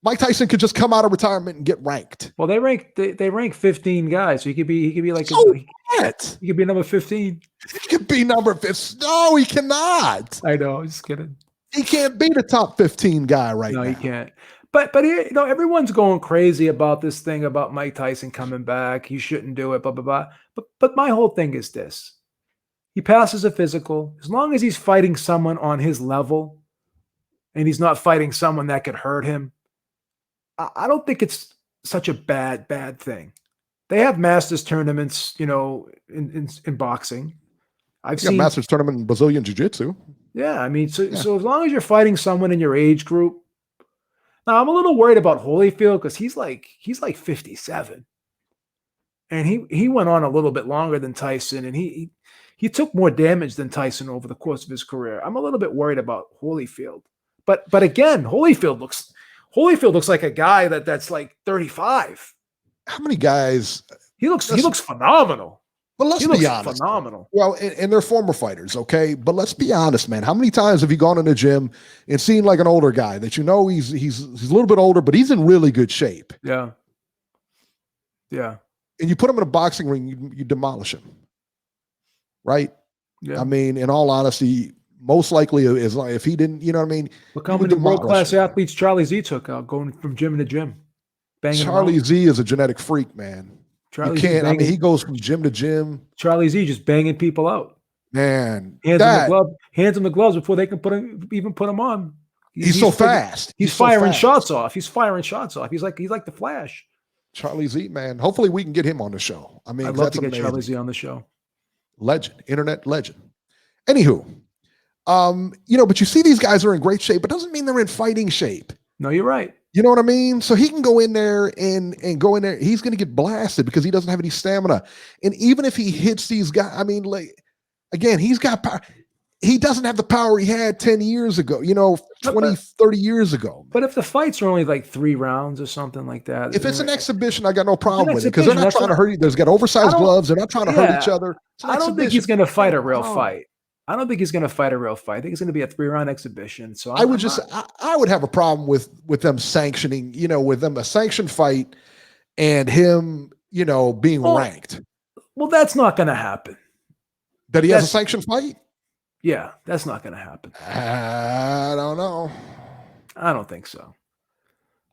Mike Tyson could just come out of retirement and get ranked. Well, they rank 15 guys, so he could be like he could be number 15. He could be number 15. No, he cannot. I know, I'm just kidding. He can't be the top 15 guy now. No, he can't. But everyone's going crazy about this thing about Mike Tyson coming back. He shouldn't do it, blah, blah, blah. But my whole thing is this. He passes a physical. As long as he's fighting someone on his level and he's not fighting someone that could hurt him, I don't think it's such a bad thing. They have Masters tournaments, in boxing. I've seen Masters tournament in Brazilian Jiu-Jitsu. Yeah, I mean, so as long as you're fighting someone in your age group. Now, I'm a little worried about Holyfield because he's like 57. And he went on a little bit longer than Tyson, and he took more damage than Tyson over the course of his career. I'm a little bit worried about Holyfield. But again, Holyfield looks like a guy that's like 35. How many guys? He looks phenomenal. But let's be honest. Phenomenal. Well, and they're former fighters, okay? But let's be honest, man. How many times have you gone in the gym and seen like an older guy that he's a little bit older, but he's in really good shape? Yeah. Yeah. And you put him in a boxing ring, you demolish him. Right? Yeah. I mean, in all honesty, most likely if he didn't, you know what I mean? Look how many world-class athletes Charlie Z took out going from gym to gym. Charlie Z is a genetic freak, man. He goes from gym to gym. Charlie Z just banging people out. Man. Hands him the gloves before they can put him on. He's so fast. He's firing shots off. He's like the Flash. Charlie Z, man. Hopefully we can get him on the show. I mean, I'd love to get Charlie Z on the show. Legend, internet legend. Anywho, but you see these guys are in great shape, but doesn't mean they're in fighting shape. No, you're right. You know what I mean? So he can go in there and go in there. He's going to get blasted because he doesn't have any stamina. And even if he hits these guys, I mean, again, he's got power. He doesn't have the power he had 10 years ago, 20, 30 years ago. But if the fights are only like 3 rounds or something like that. If it's an exhibition, I got no problem with it because they're not trying to hurt you. There's got oversized gloves. They're not trying to hurt each other. I don't think he's going to fight a real fight. I don't think he's going to fight a real fight. I think it's going to be a 3-round exhibition. So I would have a problem with them sanctioning, with them a sanctioned fight and him, being ranked. Well, that's not going to happen. That he has a sanctioned fight? Yeah, that's not going to happen. I don't know. I don't think so.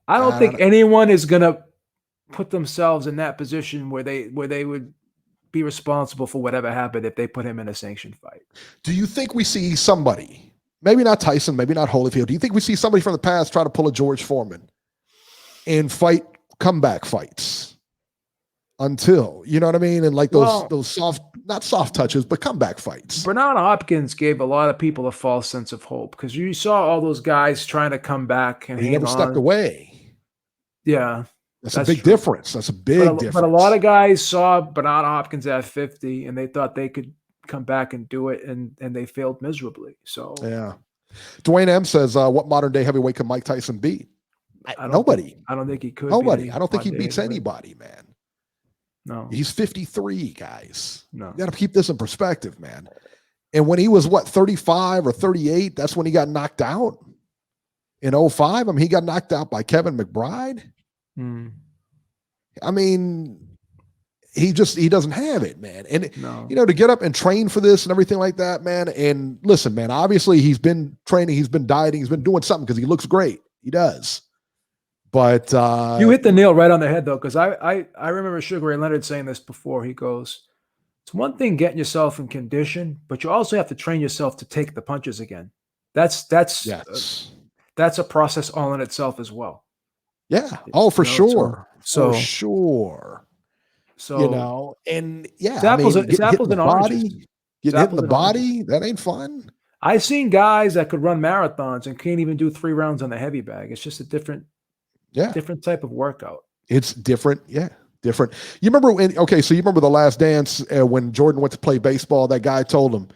I don't think anyone is going to put themselves in that position where they would be responsible for whatever happened if they put him in a sanctioned fight. Do you think we see somebody, maybe not Tyson, maybe not Holyfield, do you think we see somebody from the past try to pull a George Foreman and fight comeback fights until, you know what I mean? And like those soft, not soft touches, but comeback fights. Bernard Hopkins gave a lot of people a false sense of hope because you saw all those guys trying to come back and he never stepped away. Yeah. That's a big difference. That's a big difference. But a lot of guys saw Bernard Hopkins at 50 and they thought they could come back and do it, and they failed miserably. So yeah. Dwayne M says, what modern day heavyweight can Mike Tyson beat? Nobody. I don't think he could. Nobody. I don't think he beats anybody, man. No. He's 53, guys. No. You got to keep this in perspective, man. And when he was 35 or 38, that's when he got knocked out. In 05, he got knocked out by Kevin McBride. I mean, he doesn't have it, man. And to get up and train for this and everything like that, man. And listen, man, obviously he's been training, he's been dieting, he's been doing something because he looks great. He does. But you hit the nail right on the head though, because I remember Sugar Ray Leonard saying this before. He goes, it's one thing getting yourself in condition, but you also have to train yourself to take the punches again. That's a process all in itself as well. Yeah. Oh, for sure. For sure. So, and yeah, it's apples and oranges. Get hit in the body. That ain't fun. I've seen guys that could run marathons and can't even do 3 rounds on the heavy bag. It's just a different type of workout. It's different. Yeah. Different. You remember so you remember The Last Dance when Jordan went to play baseball, that guy told him,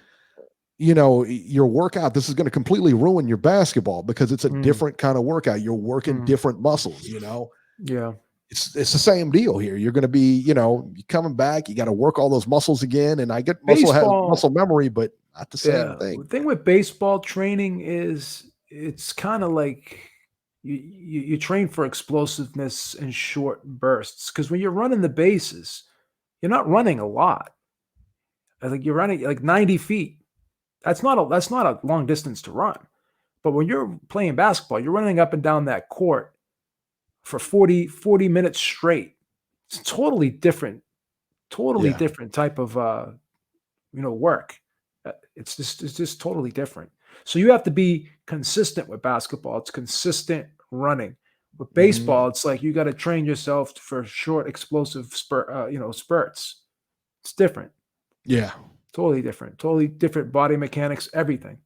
your workout, this is going to completely ruin your basketball because it's a different kind of workout. You're working different muscles, Yeah. It's the same deal here. You're going to be, you're coming back. You got to work all those muscles again. And I get muscle memory, but not the same thing. The thing with baseball training is it's kind of like you train for explosiveness and short bursts. Because when you're running the bases, you're not running a lot. Like you're running like 90 feet. That's not a long distance to run. But when you're playing basketball, you're running up and down that court for 40 minutes straight. It's totally different type of work. It's just totally different. So you have to be consistent with basketball. It's consistent running. With baseball, it's like you got to train yourself for short, explosive spurts. It's different. Yeah. Totally different body mechanics, everything.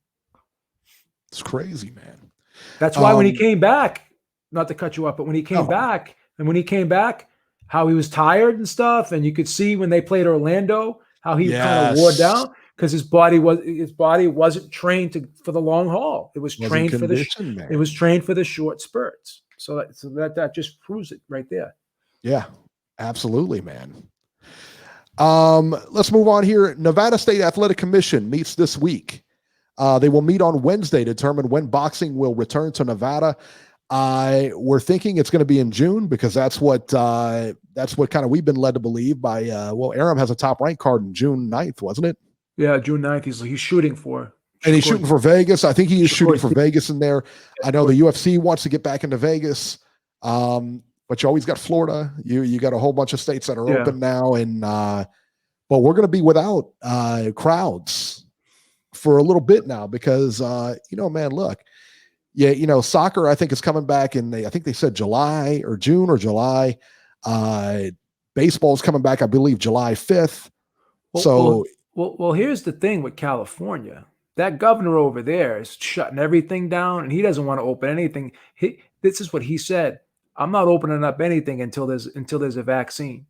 It's crazy, man. That's why when he came back, not to cut you up, but when he came back, how he was tired and stuff, and you could see when they played Orlando, how he kind of wore down because his body wasn't trained for the long haul. It was trained for the short spurts. So that just proves it right there. Yeah, absolutely, man. Let's move on here. Nevada State Athletic Commission meets this week. They will meet on Wednesday to determine when boxing will return to Nevada. We're thinking it's going to be in June because that's what kind of we've been led to believe by, Aram has a top rank card in June 9th, wasn't it? Yeah, June 9th. He's shooting for. And he's shooting for Vegas. I think he is shooting for Vegas in there. I know the UFC wants to get back into Vegas. But you always got Florida. You got a whole bunch of states that are open now. And, but we're going to be without crowds for a little bit now because, man, look, soccer, I think is coming back I think they said July or June or July. Baseball is coming back, I believe, July 5th. Well, here's the thing with California. That governor over there is shutting everything down, and he doesn't want to open anything. This is what he said. I'm not opening up anything until there's a vaccine.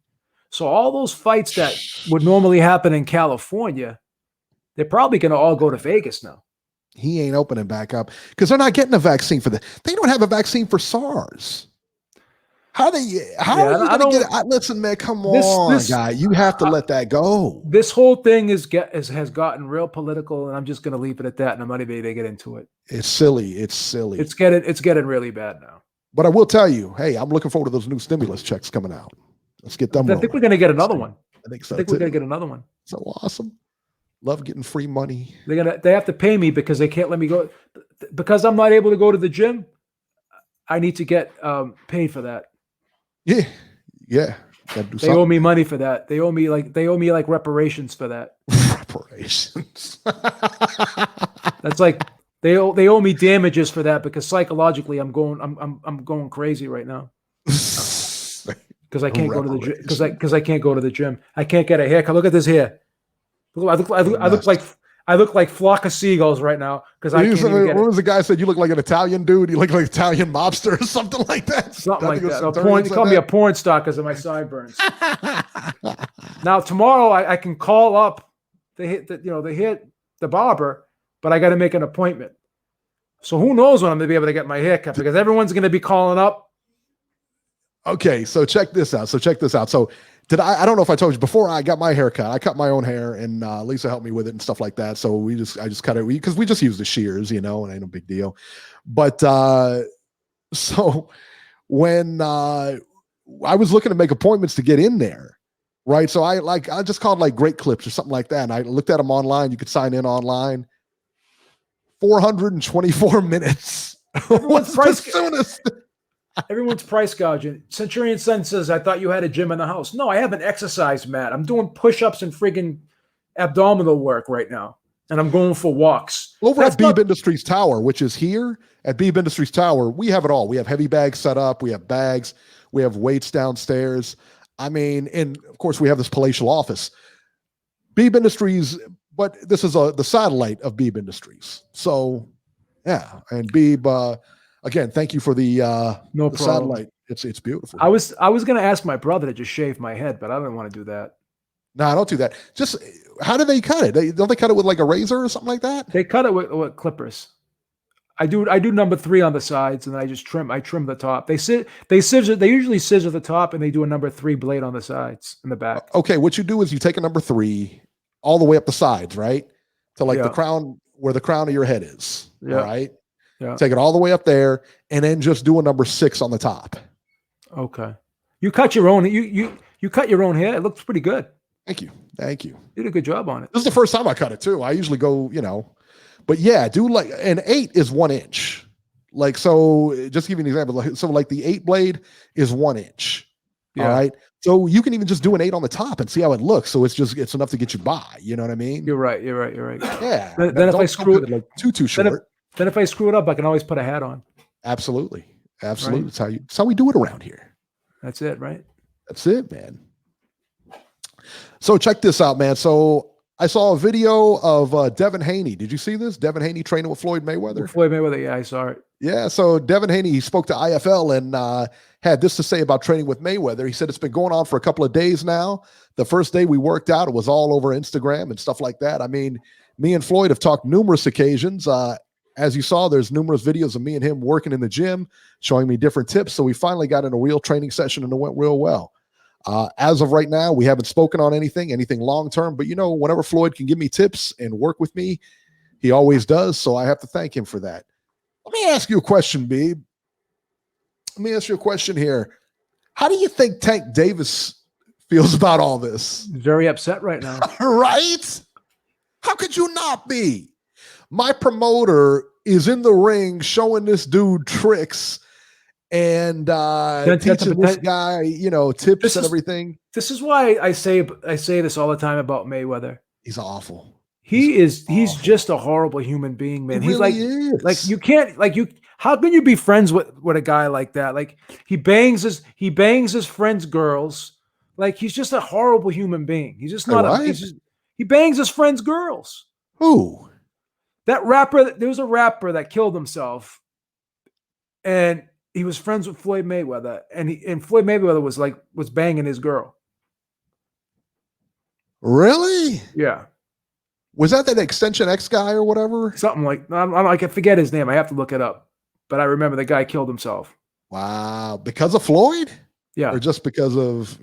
So all those fights that would normally happen in California, they're probably going to all go to Vegas now. He ain't opening back up because they're not getting a vaccine for that. They don't have a vaccine for SARS. How are you going to get it? Listen, man, come on, guy. You have to let that go. This whole thing has gotten real political, and I'm just going to leave it at that. And I'm not even going to get into it. It's silly. It's silly. It's getting really bad now. But I will tell you, hey, I'm looking forward to those new stimulus checks coming out. Let's get them. I think we're going to get another one. I think so. I think we're going to get another one. So awesome. Love getting free money. They have to pay me because they can't let me go because I'm not able to go to the gym. I need to get paid for that. Yeah. They owe me money for that. They owe me like reparations for that. Reparations. That's like they owe me damages for that because psychologically I'm going crazy right now. Because I can't go to the gym. Because I can't go to the gym. I can't get a haircut. Look at this hair. I look like flock of seagulls right now because I can't even get it. What was the guy said? You look like an Italian dude. You look like an Italian mobster or something like that. Something like that. They call me a porn star because of my sideburns. Now tomorrow I can call up. They hit the barber, but I got to make an appointment. So who knows when I'm going to be able to get my haircut because everyone's going to be calling up. Okay, so check this out. So I don't know if I told you before I got my haircut, I cut my own hair and Lisa helped me with it and stuff like that. So I just cut it because we just use the shears, and ain't no big deal. But so when I was looking to make appointments to get in there, right? So I just called like Great Clips or something like that. And I looked at them online. You could sign in online. 424 minutes. What's the soonest? Everyone's price gouging. Centurion Sun says, I thought you had a gym in the house. No, I have an exercise mat. I'm doing push-ups and friggin' abdominal work right now. And I'm going for walks. Over at Beeb Industries Tower, which is here at Beeb Industries Tower, we have it all. We have heavy bags set up. We have bags. We have weights downstairs. I mean, and of course, we have this palatial office. Beeb Industries, but this is the satellite of Beeb Industries. So, yeah. And Beeb, again, thank you for the satellite. It's beautiful. I was going to ask my brother to just shave my head, but I don't want to do that. No, I don't do that. Just how do they cut it? Don't they cut it with like a razor or something like that? They cut it with clippers. I do number 3 on the sides, and then I just trim the top. They usually scissor the top, and they do a number 3 blade on the sides and the back. Okay, what you do is you take a number 3 all the way up the sides, right? To like the crown, where the crown of your head is. Yeah. All right. Yeah. Take it all the way up there, and then just do a number 6 on the top. Okay. You cut your own. You cut your own hair. It looks pretty good. Thank you. You did a good job on it. This is the first time I cut it too. I usually go, but yeah, do like an 8 is 1 inch. Like, so just give you an example. So like the 8 blade is 1 inch. Yeah. All right. So you can even just do an 8 on the top and see how it looks. So it's enough to get you by. You know what I mean? You're right. Yeah. Then if I screw it like too short. Then if I screw it up, I can always put a hat on. Absolutely. Right? That's how we do it around here. That's it, right? That's it, man. So check this out, man. So I saw a video of Devin Haney. Did you see this? Devin Haney training with Floyd Mayweather. Yeah, I saw it. Yeah, so Devin Haney, he spoke to IFL and had this to say about training with Mayweather. He said it's been going on for a couple of days now. The first day we worked out, it was all over Instagram and stuff like that. I mean, me and Floyd have talked numerous occasions. As you saw, there's numerous videos of me and him working in the gym, showing me different tips. So we finally got in a real training session and it went real well. As of right now, we haven't spoken on anything long-term, but whenever Floyd can give me tips and work with me, he always does. So I have to thank him for that. Let me ask you a question, Beeb. Let me ask you a question here. How do you think Tank Davis feels about all this? Very upset right now. Right? How could you not be? My promoter is in the ring showing this dude tricks and teaching this guy, tips and everything. This is why I say this all the time about Mayweather. He's awful. He's just a horrible human being, man. He's really like you can't how can you be friends with a guy like that? Like he bangs his friends' girls. Like he's just a horrible human being. He's just not He bangs his friend's girls. Who? That rapper, there was a rapper that killed himself, and he was friends with Floyd Mayweather, and Floyd Mayweather was banging his girl. Really? Yeah. Was that Extension X guy or whatever? Something like, I can forget his name. I have to look it up. But I remember the guy killed himself. Wow. Because of Floyd? Yeah. Or just because of,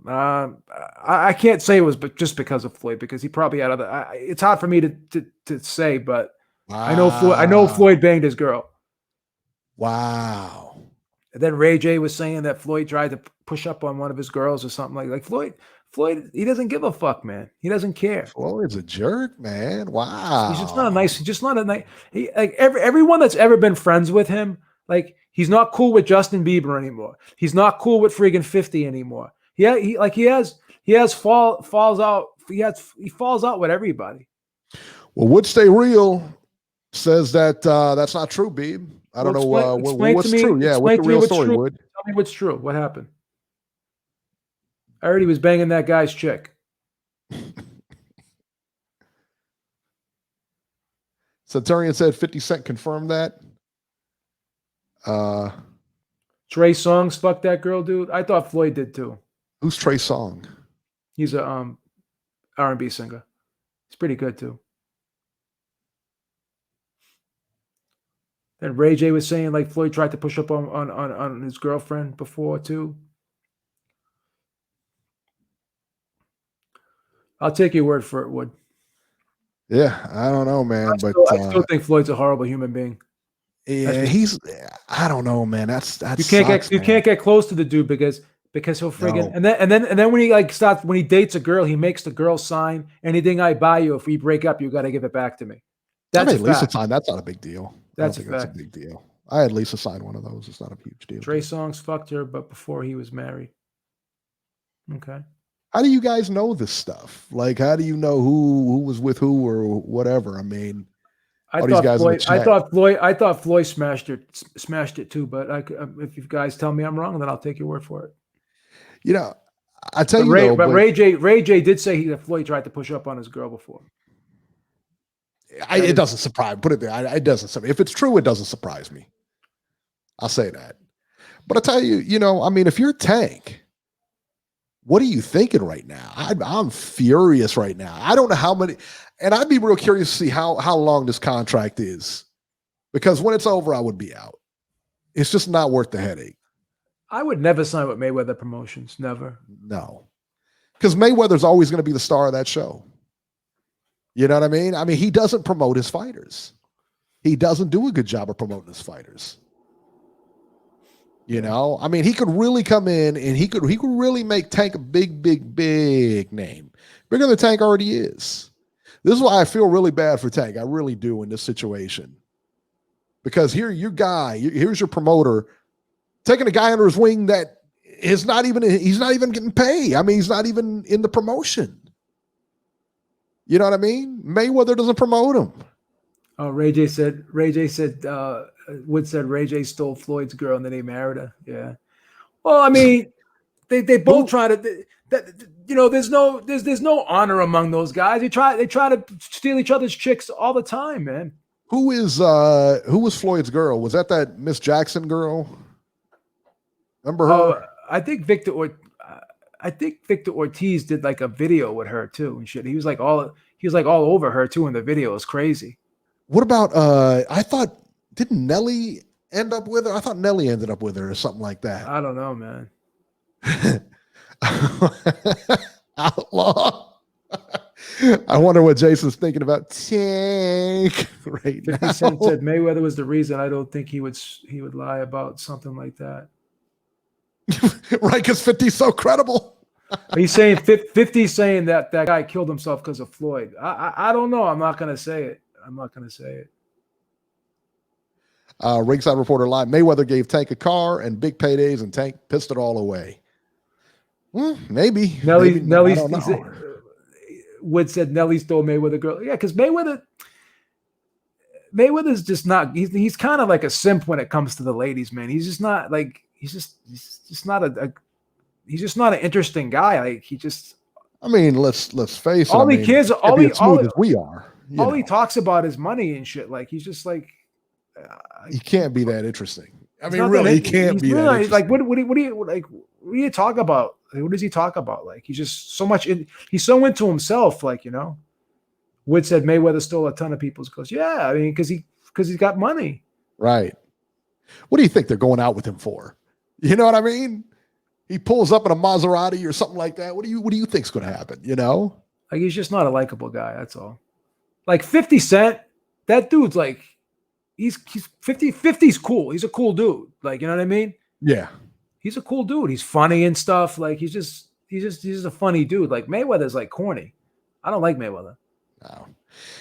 I can't say it was just because of Floyd, because he probably had other. It's hard for me to say, but wow. I know Floyd banged his girl. Wow. And then Ray J was saying that Floyd tried to push up on one of his girls or something like Floyd. He doesn't give a fuck, man. He doesn't care. Floyd's a jerk, man. Wow. He's just not a nice. He like everyone that's ever been friends with him. Like, he's not cool with Justin Bieber anymore. He's not cool with friggin' 50 anymore. He falls out with everybody. Well, Would Stay Real says that that's not true, Beeb. I don't know what's true. Yeah, what's the real story, Wood? Tell me what's true. What happened? I heard he was banging that guy's chick. Centurion said 50 Cent confirmed that. Trey Songz fucked that girl, dude. I thought Floyd did too. Who's Trey Song? He's a R&B singer. He's pretty good too. And Ray J was saying like Floyd tried to push up on his girlfriend before too. I'll take your word for it, Wood. Yeah, I don't know, man, I still think Floyd's a horrible human being. Yeah, I don't know, man. You can't get close to the dude because he'll friggin' and then when he when he dates a girl, he makes the girl sign, anything I buy you, if we break up, you got to give it back to me. That's a Lisa sign. That's not a big deal. That's a big deal. I had Lisa sign one of those. It's not a huge deal. Trey Songz fucked her, but before he was married. Okay. How do you guys know this stuff? Like, how do you know who was with who or whatever? I mean, I thought Floyd smashed it too. But if you guys tell me I'm wrong, then I'll take your word for it. I tell you, Ray J did say that Floyd tried to push up on his girl before. It doesn't surprise. Put it there. It doesn't surprise. If it's true, it doesn't surprise me. I'll say that. But I tell you, I mean, if you're Tank, what are you thinking right now? I'm furious right now. I don't know how many, and I'd be real curious to see how long this contract is, because when it's over, I would be out. It's just not worth the headache. I would never sign with Mayweather Promotions. Never. No, because Mayweather's always going to be the star of that show. You know what I mean? I mean, he doesn't promote his fighters. He doesn't do a good job of promoting his fighters. I mean, he could really come in and he could really make Tank a big, big, big name. Bigger than Tank already is. This is why I feel really bad for Tank. I really do in this situation. Because here's your promoter taking a guy under his wing that he's not even getting paid. I mean, he's not even in the promotion. You know what I mean? Mayweather doesn't promote him. Oh, Ray J said, Wood said Ray J stole Floyd's girl and then he married her. Yeah. Well, I mean, they both try to, there's no honor among those guys. They try to steal each other's chicks all the time, man. Who was Floyd's girl? Was that Miss Jackson girl? Remember her? I think Victor Ortiz did like a video with her too and shit. He was like all over her too in the video. It was crazy. What about didn't Nelly end up with her? I thought Nelly ended up with her or something like that. I don't know, man. Outlaw. I wonder what Jason's thinking about Tank right 50 now. Cent said Mayweather was the reason. I don't think he would lie about something like that. Right, because 50's so credible. He's saying 50 saying that guy killed himself because of Floyd. I don't know. I'm not going to say it. Ringside Reporter Live. Mayweather gave Tank a car and big paydays, and Tank pissed it all away. Maybe. Nelly Wood said Nelly stole Mayweather girl. Yeah, because Mayweather's just not. He's kind of like a simp when it comes to the ladies, man. He's just not like he's just not an interesting guy. Like I mean, let's face it. All I he mean, cares, he all can't be he, as smooth as we are. all he know. talks about is money and shit. Like he's just like, He can't be that interesting. I he's mean, not really, he that. can't He's be that really like, interesting. what do you talk about? Like, what does he talk about? Like he's just so much. He's so into himself. Like Wood said Mayweather stole a ton of people's goes. Yeah, I mean, because he's got money. Right. What do you think they're going out with him for? You know what I mean? He pulls up in a Maserati or something like that. What do you think's going to happen? Like he's just not a likable guy. That's all. Like 50 Cent, that dude's like, he's 50's cool. He's a cool dude. Like, you know what I mean? Yeah. He's a cool dude. He's funny and stuff. Like he's just a funny dude. Like Mayweather's like corny. I don't like Mayweather. No.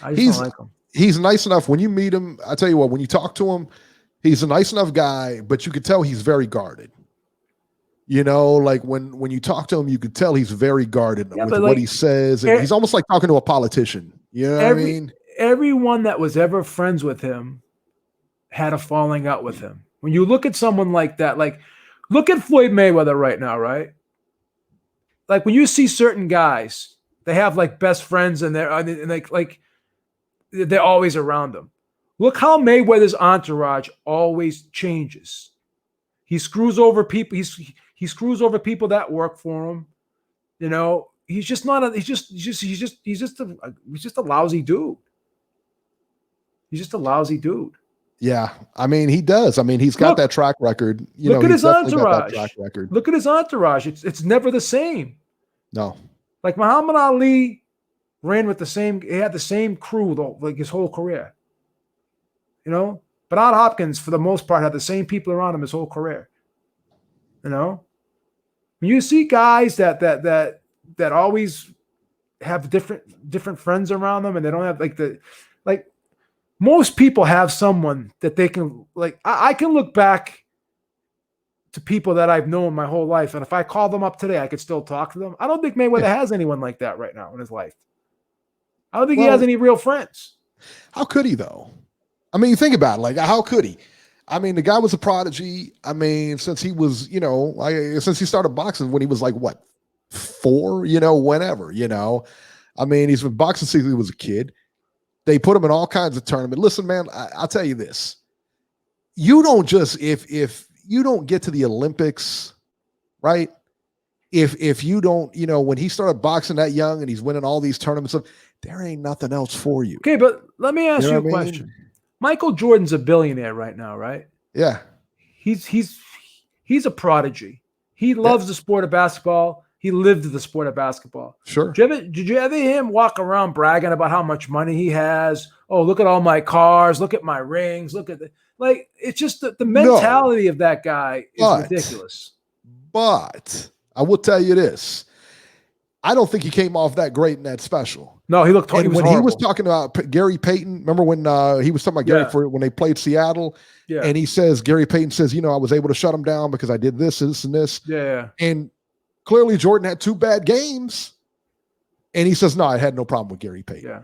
I just don't like him. He's nice enough. When you meet him, I tell you what, when you talk to him, he's a nice enough guy, but you could tell he's very guarded. Like when you talk to him, you could tell he's very guarded with what he says. And he's almost like talking to a politician. You know what I mean? Everyone that was ever friends with him had a falling out with him. When you look at someone like that, like look at Floyd Mayweather right now, right? Like when you see certain guys, they have like best friends and they're always around them. Look how Mayweather's entourage always changes. He screws over people. He screws over people that work for him. He's just a lousy dude. He's just a lousy dude. Yeah. I mean, he does. I mean, he's got that track record. Look at his entourage. Track record. Look at his entourage. It's never the same. No. Like Muhammad Ali ran with he had the same crew though, like his whole career. Bernard Hopkins, for the most part, had the same people around him his whole career. When you see guys that always have different friends around them, and they don't have like most people have someone that they can like. I can look back to people that I've known my whole life, and if I call them up today, I could still talk to them. I don't think Mayweather has anyone like that right now in his life. I don't think he has any real friends. How could he though? I mean, think about it. Like, how could he? I mean, the guy was a prodigy. I mean, since he was, since he started boxing when he was like, what, 4, whenever, I mean, he's been boxing since he was a kid. They put him in all kinds of tournaments. Listen, man, I'll tell you this. You don't just, if you don't get to the Olympics, right? If you don't, when he started boxing that young and he's winning all these tournaments, there ain't nothing else for you. Okay, but let me ask you a question. Michael Jordan's a billionaire right now, right? Yeah. He's a prodigy. He loves the sport of basketball. He lived the sport of basketball. Sure. Did you ever hear him walk around bragging about how much money he has? Oh, look at all my cars. Look at my rings. Look at it's just the mentality of that guy is ridiculous. But I will tell you this. I don't think he came off that great in that special. No, he looked. He was talking about Gary Payton. Remember when he was talking about Gary when they played Seattle? Yeah. And Gary Payton says, I was able to shut him down because I did this, and this. Yeah. And clearly Jordan had 2 bad games. And he says, no, I had no problem with Gary Payton. Yeah.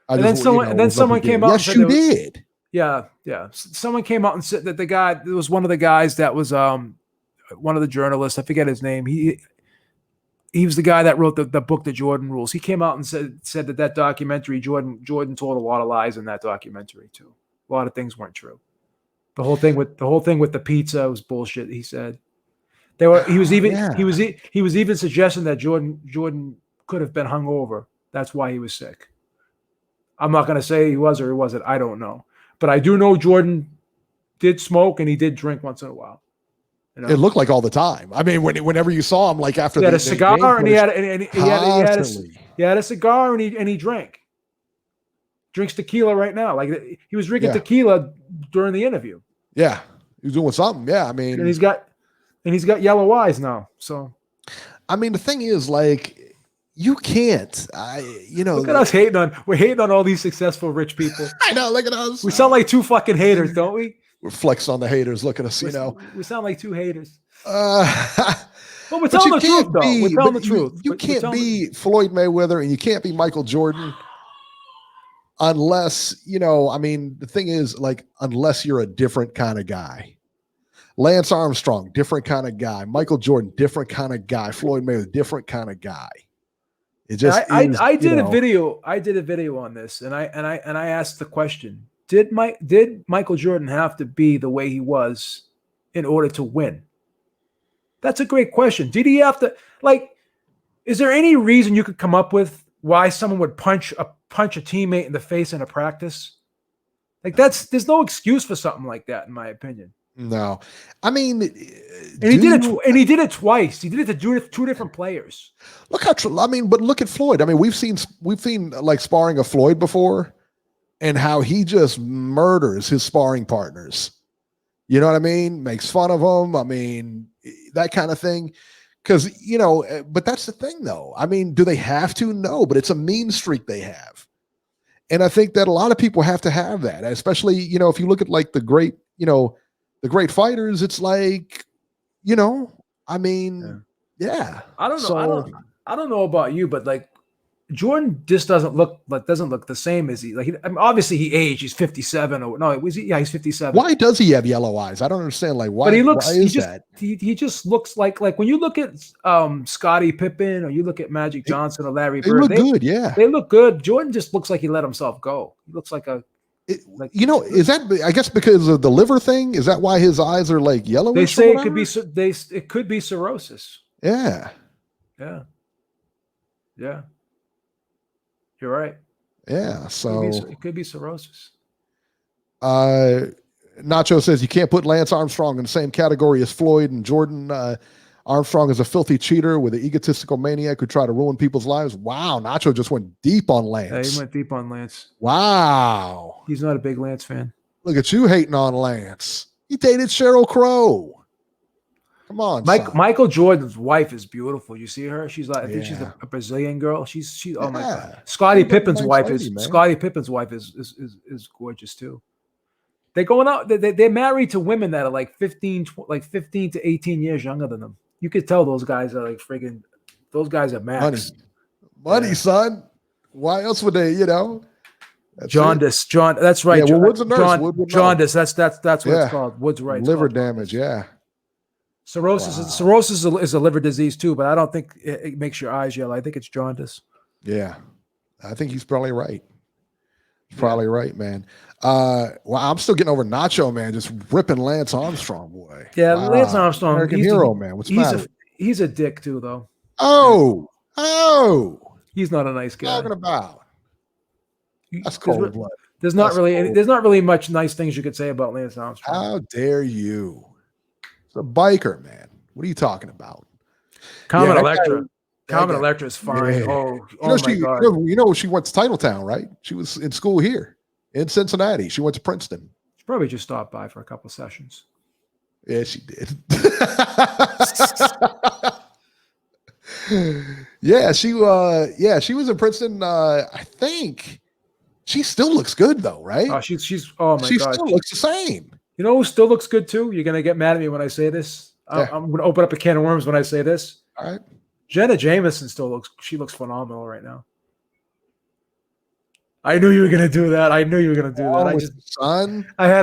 And then someone came out. Yes, you did. Yeah. Yeah. Someone came out and said that it was one of the guys that was one of the journalists. I forget his name. He was the guy that wrote the book, The Jordan Rules. He came out and said that documentary, Jordan told a lot of lies in that documentary too. A lot of things weren't true. The whole thing with the pizza was bullshit. He said he was even suggesting that Jordan could have been hungover. That's why he was sick. I'm not going to say he was or he wasn't. I don't know, but I do know Jordan did smoke and he did drink once in a while. It looked like all the time. I mean, whenever you saw him, like after he had a cigar and he had a cigar and he drank. Drinks tequila right now. Like he was drinking tequila during the interview. Yeah, he was doing something. Yeah, I mean, and he's got yellow eyes now. So, I mean, the thing is, like, you can't. Look at us hating on. We're hating on all these successful rich people. I know. Look at us. We sound like 2 fucking haters, don't we? We're flexing on the haters. Look at us, We sound like 2 haters. Well, we're telling the truth, though. We're telling the truth. You can't be Floyd Mayweather and you can't be Michael Jordan unless, I mean, the thing is, like, unless you're a different kind of guy. Lance Armstrong, different kind of guy. Michael Jordan, different kind of guy. Floyd Mayweather, different kind of guy. It just I did a video. I did a video on this, and I asked the question: Did Michael Jordan have to be the way he was in order to win? That's a great question. Did he have to, like? Is there any reason you could come up with why someone would punch a teammate in the face in a practice? Like there's no excuse for something like that, in my opinion. No, I mean, and he did it twice. He did it to two different players. Look how but look at Floyd. I mean, we've seen like sparring of Floyd before, and how he just murders his sparring partners. You know what I mean? Makes fun of them. I mean, that kind of thing. Because, but that's the thing, though. I mean, do they have to? No, but it's a mean streak they have. And I think that a lot of people have to have that, especially, if you look at like the great fighters, it's like, I mean, yeah. I don't know about you, but like Jordan just doesn't look the same as he. Like, obviously he aged. He's 57 or no? Was he? Yeah, he's 57. Why does he have yellow eyes? I don't understand. Like, why? But he looks. Why is that? He just looks like when you look at Scottie Pippen or you look at Magic Johnson or Larry Bird. They look good. Yeah, they look good. Jordan just looks like he let himself go. He looks like a. Is that? I guess because of the liver thing. Is that why his eyes are like yellowish? They say it could be. It could be cirrhosis. Yeah. Yeah. Yeah. You're right. Yeah, so it could be cirrhosis. Nacho says you can't put Lance Armstrong in the same category as Floyd and Jordan. Armstrong is a filthy cheater with an egotistical maniac who tried to ruin people's lives. Wow, Nacho just went deep on Lance. Yeah, he went deep on Lance. Wow. He's not a big Lance fan. Look at you hating on Lance. He dated Sheryl Crow. Come on, Michael Jordan's wife is beautiful. You see her? She's like, I think she's a Brazilian girl. She's oh my God. Scottie Pippen's wife is gorgeous too. They're going out. They're married to women that are like 15 to 18 years younger than them. You could tell those guys are like friggin'. Those guys are max. Money, son. Why else would they? Jaundice. That's right. Yeah, well, Wood's a nurse. Jaundice. That's what it's called. Wood's right. Liver damage. Yeah. Cirrhosis. Wow. Cirrhosis is a liver disease too, but I don't think it makes your eyes yellow. I think it's jaundice. Yeah, I think he's probably right. He's probably right, man. Well, I'm still getting over Nacho, man, just ripping Lance Armstrong, boy. Yeah, wow. Lance Armstrong, American hero, man. What's the matter? He's a dick too, though. Oh, he's not a nice guy. Talking about that's cold blood. There's not really much nice things you could say about Lance Armstrong. How dare you? It's a biker, man. What are you talking about? Common Electra. Common Electra is fine. Yeah. Oh my God. She went to Titletown, right? She was in school here in Cincinnati. She went to Princeton. She probably just stopped by for a couple sessions. Yeah, she did. she was in Princeton. I think she still looks good though, right? Oh, she's oh my God. She still looks the same. You know who still looks good too? You're gonna get mad at me when I say this. Yeah. I'm gonna open up a can of worms when I say this. All right. Jenna Jameson she looks phenomenal right now. I knew you were gonna do that. I had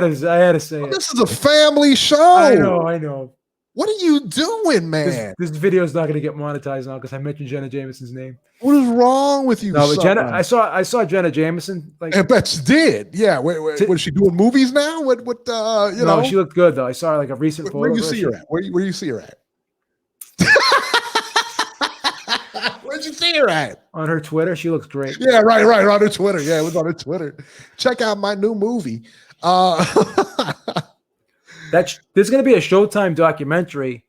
to say it. This is a family show. I know. What are you doing, man? This video is not gonna get monetized now because I mentioned Jenna Jameson's name. What is wrong with you? No, but Jenna, I saw Jenna Jameson. Like, I bet she did. Yeah. Wait, was she doing movies now? What? No, she looked good though. I saw like a recent photo. Where do you see her at? Where do you see her at? Where'd you see her at? On her Twitter, she looks great. Yeah, right. On her Twitter. Yeah, it was on her Twitter. Check out my new movie. There's going to be a Showtime documentary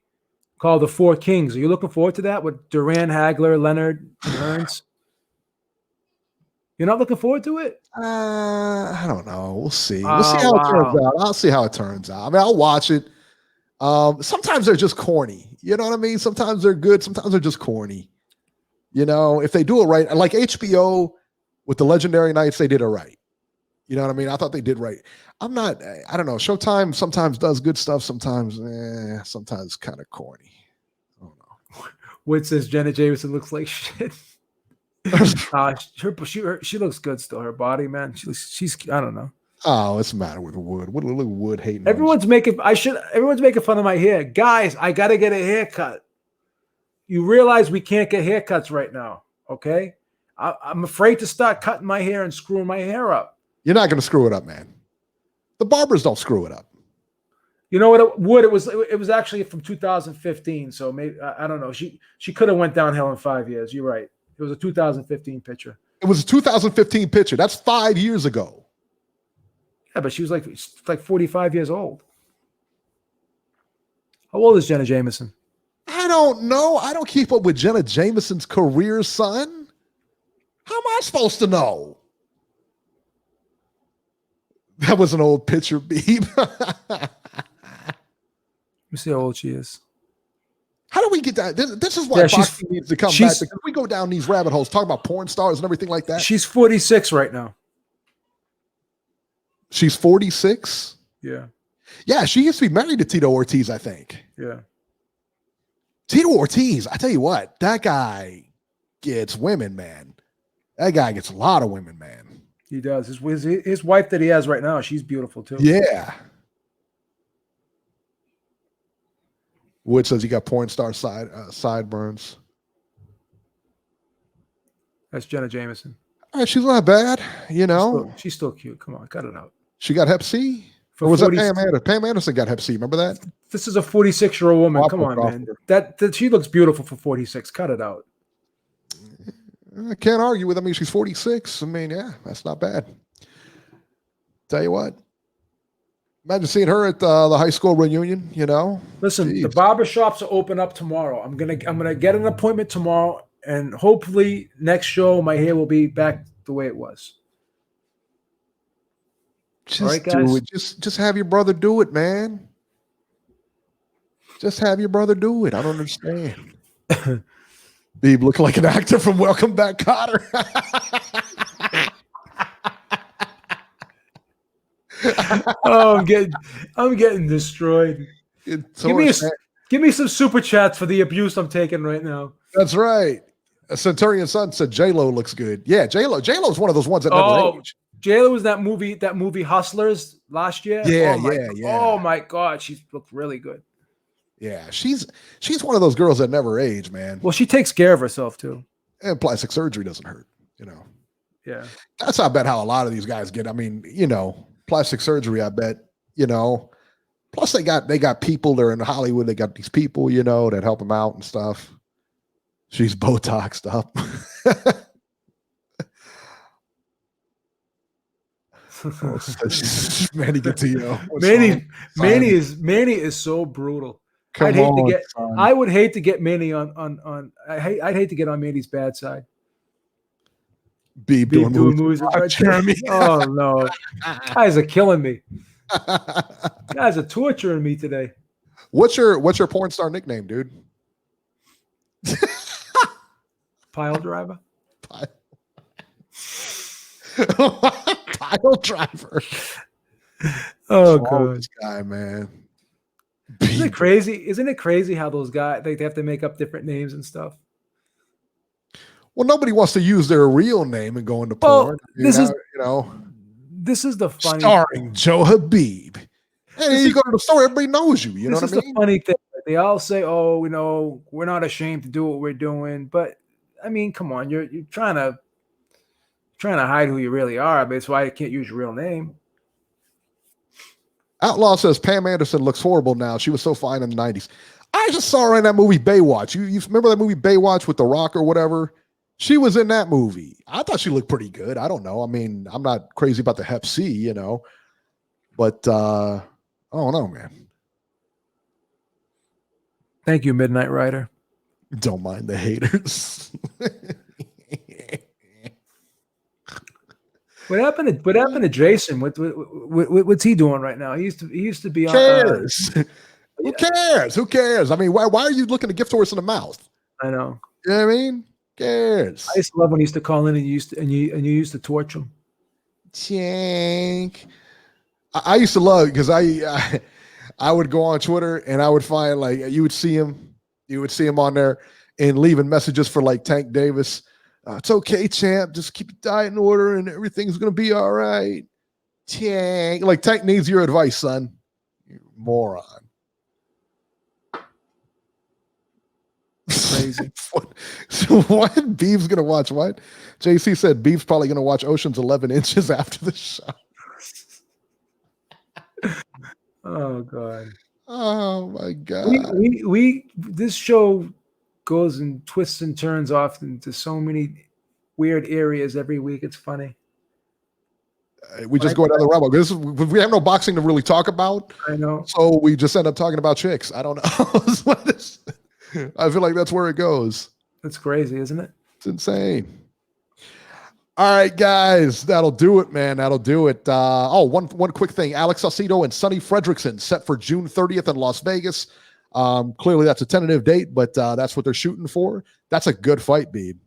called The Four Kings. Are you looking forward to that with Duran, Hagler, Leonard, and Hearns? You're not looking forward to it? I don't know. We'll see. We'll see how it turns out. I'll see how it turns out. I mean, I'll watch it. Sometimes they're just corny. You know what I mean? Sometimes they're good. Sometimes they're just corny. If they do it right, like HBO with the Legendary Nights, they did it right. You know what I mean? I thought they did right. I don't know. Showtime sometimes does good stuff. Sometimes kind of corny. I don't know. Wood says Jenna Jameson looks like shit. She looks good still. Her body, man. She's I don't know. Oh, what's the matter with Wood? Look at Wood hating. Everyone's making fun of my hair. Guys, I gotta get a haircut. You realize we can't get haircuts right now. Okay. I'm afraid to start cutting my hair and screwing my hair up. You're not going to screw it up, man. The barbers don't screw it up. You know what? It was actually from 2015. So maybe I don't know. She could have went downhill in 5 years. You're right. It was a 2015 picture. It was a 2015 picture. That's 5 years ago. Yeah, but she was like 45 years old. How old is Jenna Jameson? I don't know. I don't keep up with Jenna Jameson's career, son. How am I supposed to know? That was an old picture, Beeb. Let me see how old she is. How do we get that? This is why boxing needs to come back, because we go down these rabbit holes talking about porn stars and everything like that. She's 46 right now. She's 46? Yeah. Yeah, she used to be married to Tito Ortiz, I think. Yeah. Tito Ortiz, I tell you what, that guy gets women, man. That guy gets a lot of women, man. He does. His wife that he has right now, she's beautiful too. Yeah. Wood says he got porn star sideburns. That's Jenna Jameson. All right, she's not bad, you know. She's still cute. Come on, cut it out. She got Hep C? Or was that Pam Anderson? Pam Anderson got Hep C. Remember that? This is a 46-year-old woman. Come on, man. That she looks beautiful for 46. Cut it out. I can't argue with. I mean, she's 46. I mean, yeah, that's not bad. Tell you what. Imagine seeing her at the high school reunion, you know. Listen, the barber shops are open up tomorrow. I'm gonna get an appointment tomorrow, and hopefully next show my hair will be back the way it was. Just all right, guys? do it. Just have your brother do it, man. Just have your brother do it. I don't understand. Beeb looking like an actor from Welcome Back, Kotter. Oh, I'm getting destroyed. Give me some super chats for the abuse I'm taking right now. That's right. A Centurion Son said J-Lo looks good. Yeah, J-Lo is one of those ones that never age. J-Lo was that movie Hustlers last year. Yeah, yeah. Oh my God, she looked really good. Yeah, she's one of those girls that never age, man. Well, she takes care of herself too. And plastic surgery doesn't hurt, you know. Yeah. That's I bet how a lot of these guys get. I mean, you know, plastic surgery, I bet, you know. Plus they got people that are in Hollywood, they got these people, you know, that help them out and stuff. She's Botoxed up. Manny Gatillo. Manny is so brutal. I'd hate to get Manny on. I'd hate to get on Manny's bad side. Beeb doing movies. Jeremy. Oh no, guys are killing me. Guys are torturing me today. What's your porn star nickname, dude? Pile driver. Pile driver. Oh god, this guy, man. Isn't it crazy? Isn't it crazy how those guys they have to make up different names and stuff? Well, nobody wants to use their real name and go into porn. This is the funny starring Joe Habib. Hey, you go to the store, everybody knows you. You know what I mean? This is the funny thing. They all say, "Oh, you know, we're not ashamed to do what we're doing," but I mean, come on, you're trying to hide who you really are. But it's why you can't use your real name. Outlaw says Pam Anderson looks horrible now. She was so fine in the 90s. I just saw her in that movie Baywatch. You remember that movie Baywatch with The Rock or whatever? She was in that movie. I thought she looked pretty good. I don't know. I mean, I'm not crazy about the Hep C, you know. But I don't know, man. Thank you, Midnight Rider. Don't mind the haters. What happened to Jason? What's he doing right now? He used to be on. Who cares? Who cares? I mean, why are you looking a gift horse in the mouth? I know. You know what I mean? Who cares? I used to love when he used to call in and you used to torch him. Jank. I used to love because I would go on Twitter and I would find like you would see him on there and leaving messages for like Tank Davis. It's okay, champ. Just keep your diet in order and everything's gonna be all right. Tank, like Tank needs your advice, son. You moron. Crazy. So what? Beef's gonna watch what? JC said Beef's probably gonna watch Ocean's 11 Inches after the show. Oh God. Oh my God. We this show goes and twists and turns off into so many weird areas every week. It's funny. We just go down the rabbit. We have no boxing to really talk about. I know. So we just end up talking about chicks. I don't know. I feel like that's where it goes. That's crazy, isn't it? It's insane. All right, guys, that'll do it, man. That'll do it. One quick thing. Alex Saucedo and Sonny Fredrickson set for June 30th in Las Vegas. Clearly, that's a tentative date, but that's what they're shooting for. That's a good fight, Beeb.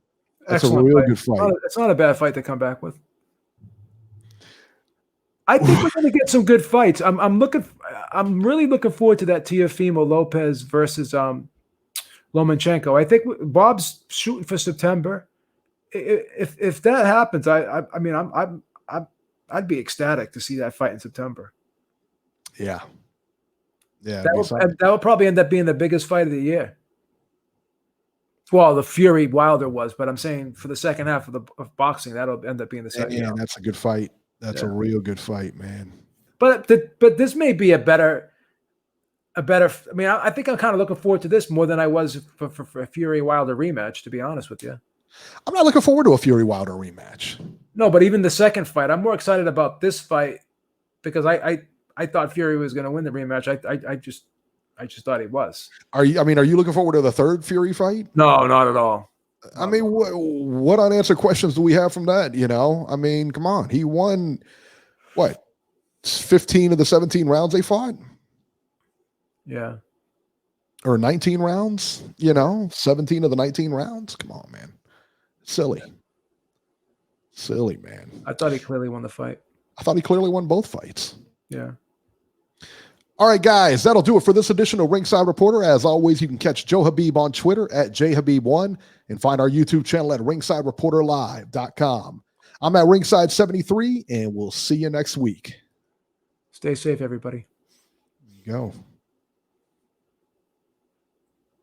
That's Excellent a real fight. good fight. It's not a bad fight to come back with. I think we're going to get some good fights. I'm really looking forward to that Teofimo Lopez versus Lomachenko. I think Bob's shooting for September. If that happens, I'd be ecstatic to see that fight in September. Yeah. That will probably end up being the biggest fight of the year. Well, the Fury Wilder was, but I'm saying for the second half of boxing, that'll end up being the second. Yeah, that's a good fight. That's a real good fight, man. But this may be a better. I think I'm kind of looking forward to this more than I was for a Fury Wilder rematch. To be honest with you, I'm not looking forward to a Fury Wilder rematch. No, but even the second fight, I'm more excited about this fight because I thought Fury was going to win the rematch. I just thought he was. Are you looking forward to the third Fury fight? No, not at all. I mean, what unanswered questions do we have from that? Come on. He won, 15 of the 17 rounds they fought? Yeah. Or 19 rounds, 17 of the 19 rounds? Come on, man. Silly, man. I thought he clearly won the fight. I thought he clearly won both fights. Yeah. All right, guys, that'll do it for this edition of Ringside Reporter. As always, you can catch Joe Habib on Twitter at JHabib1 and find our YouTube channel at ringsidereporterlive.com. I'm at Ringside73, and we'll see you next week. Stay safe, everybody. There you go.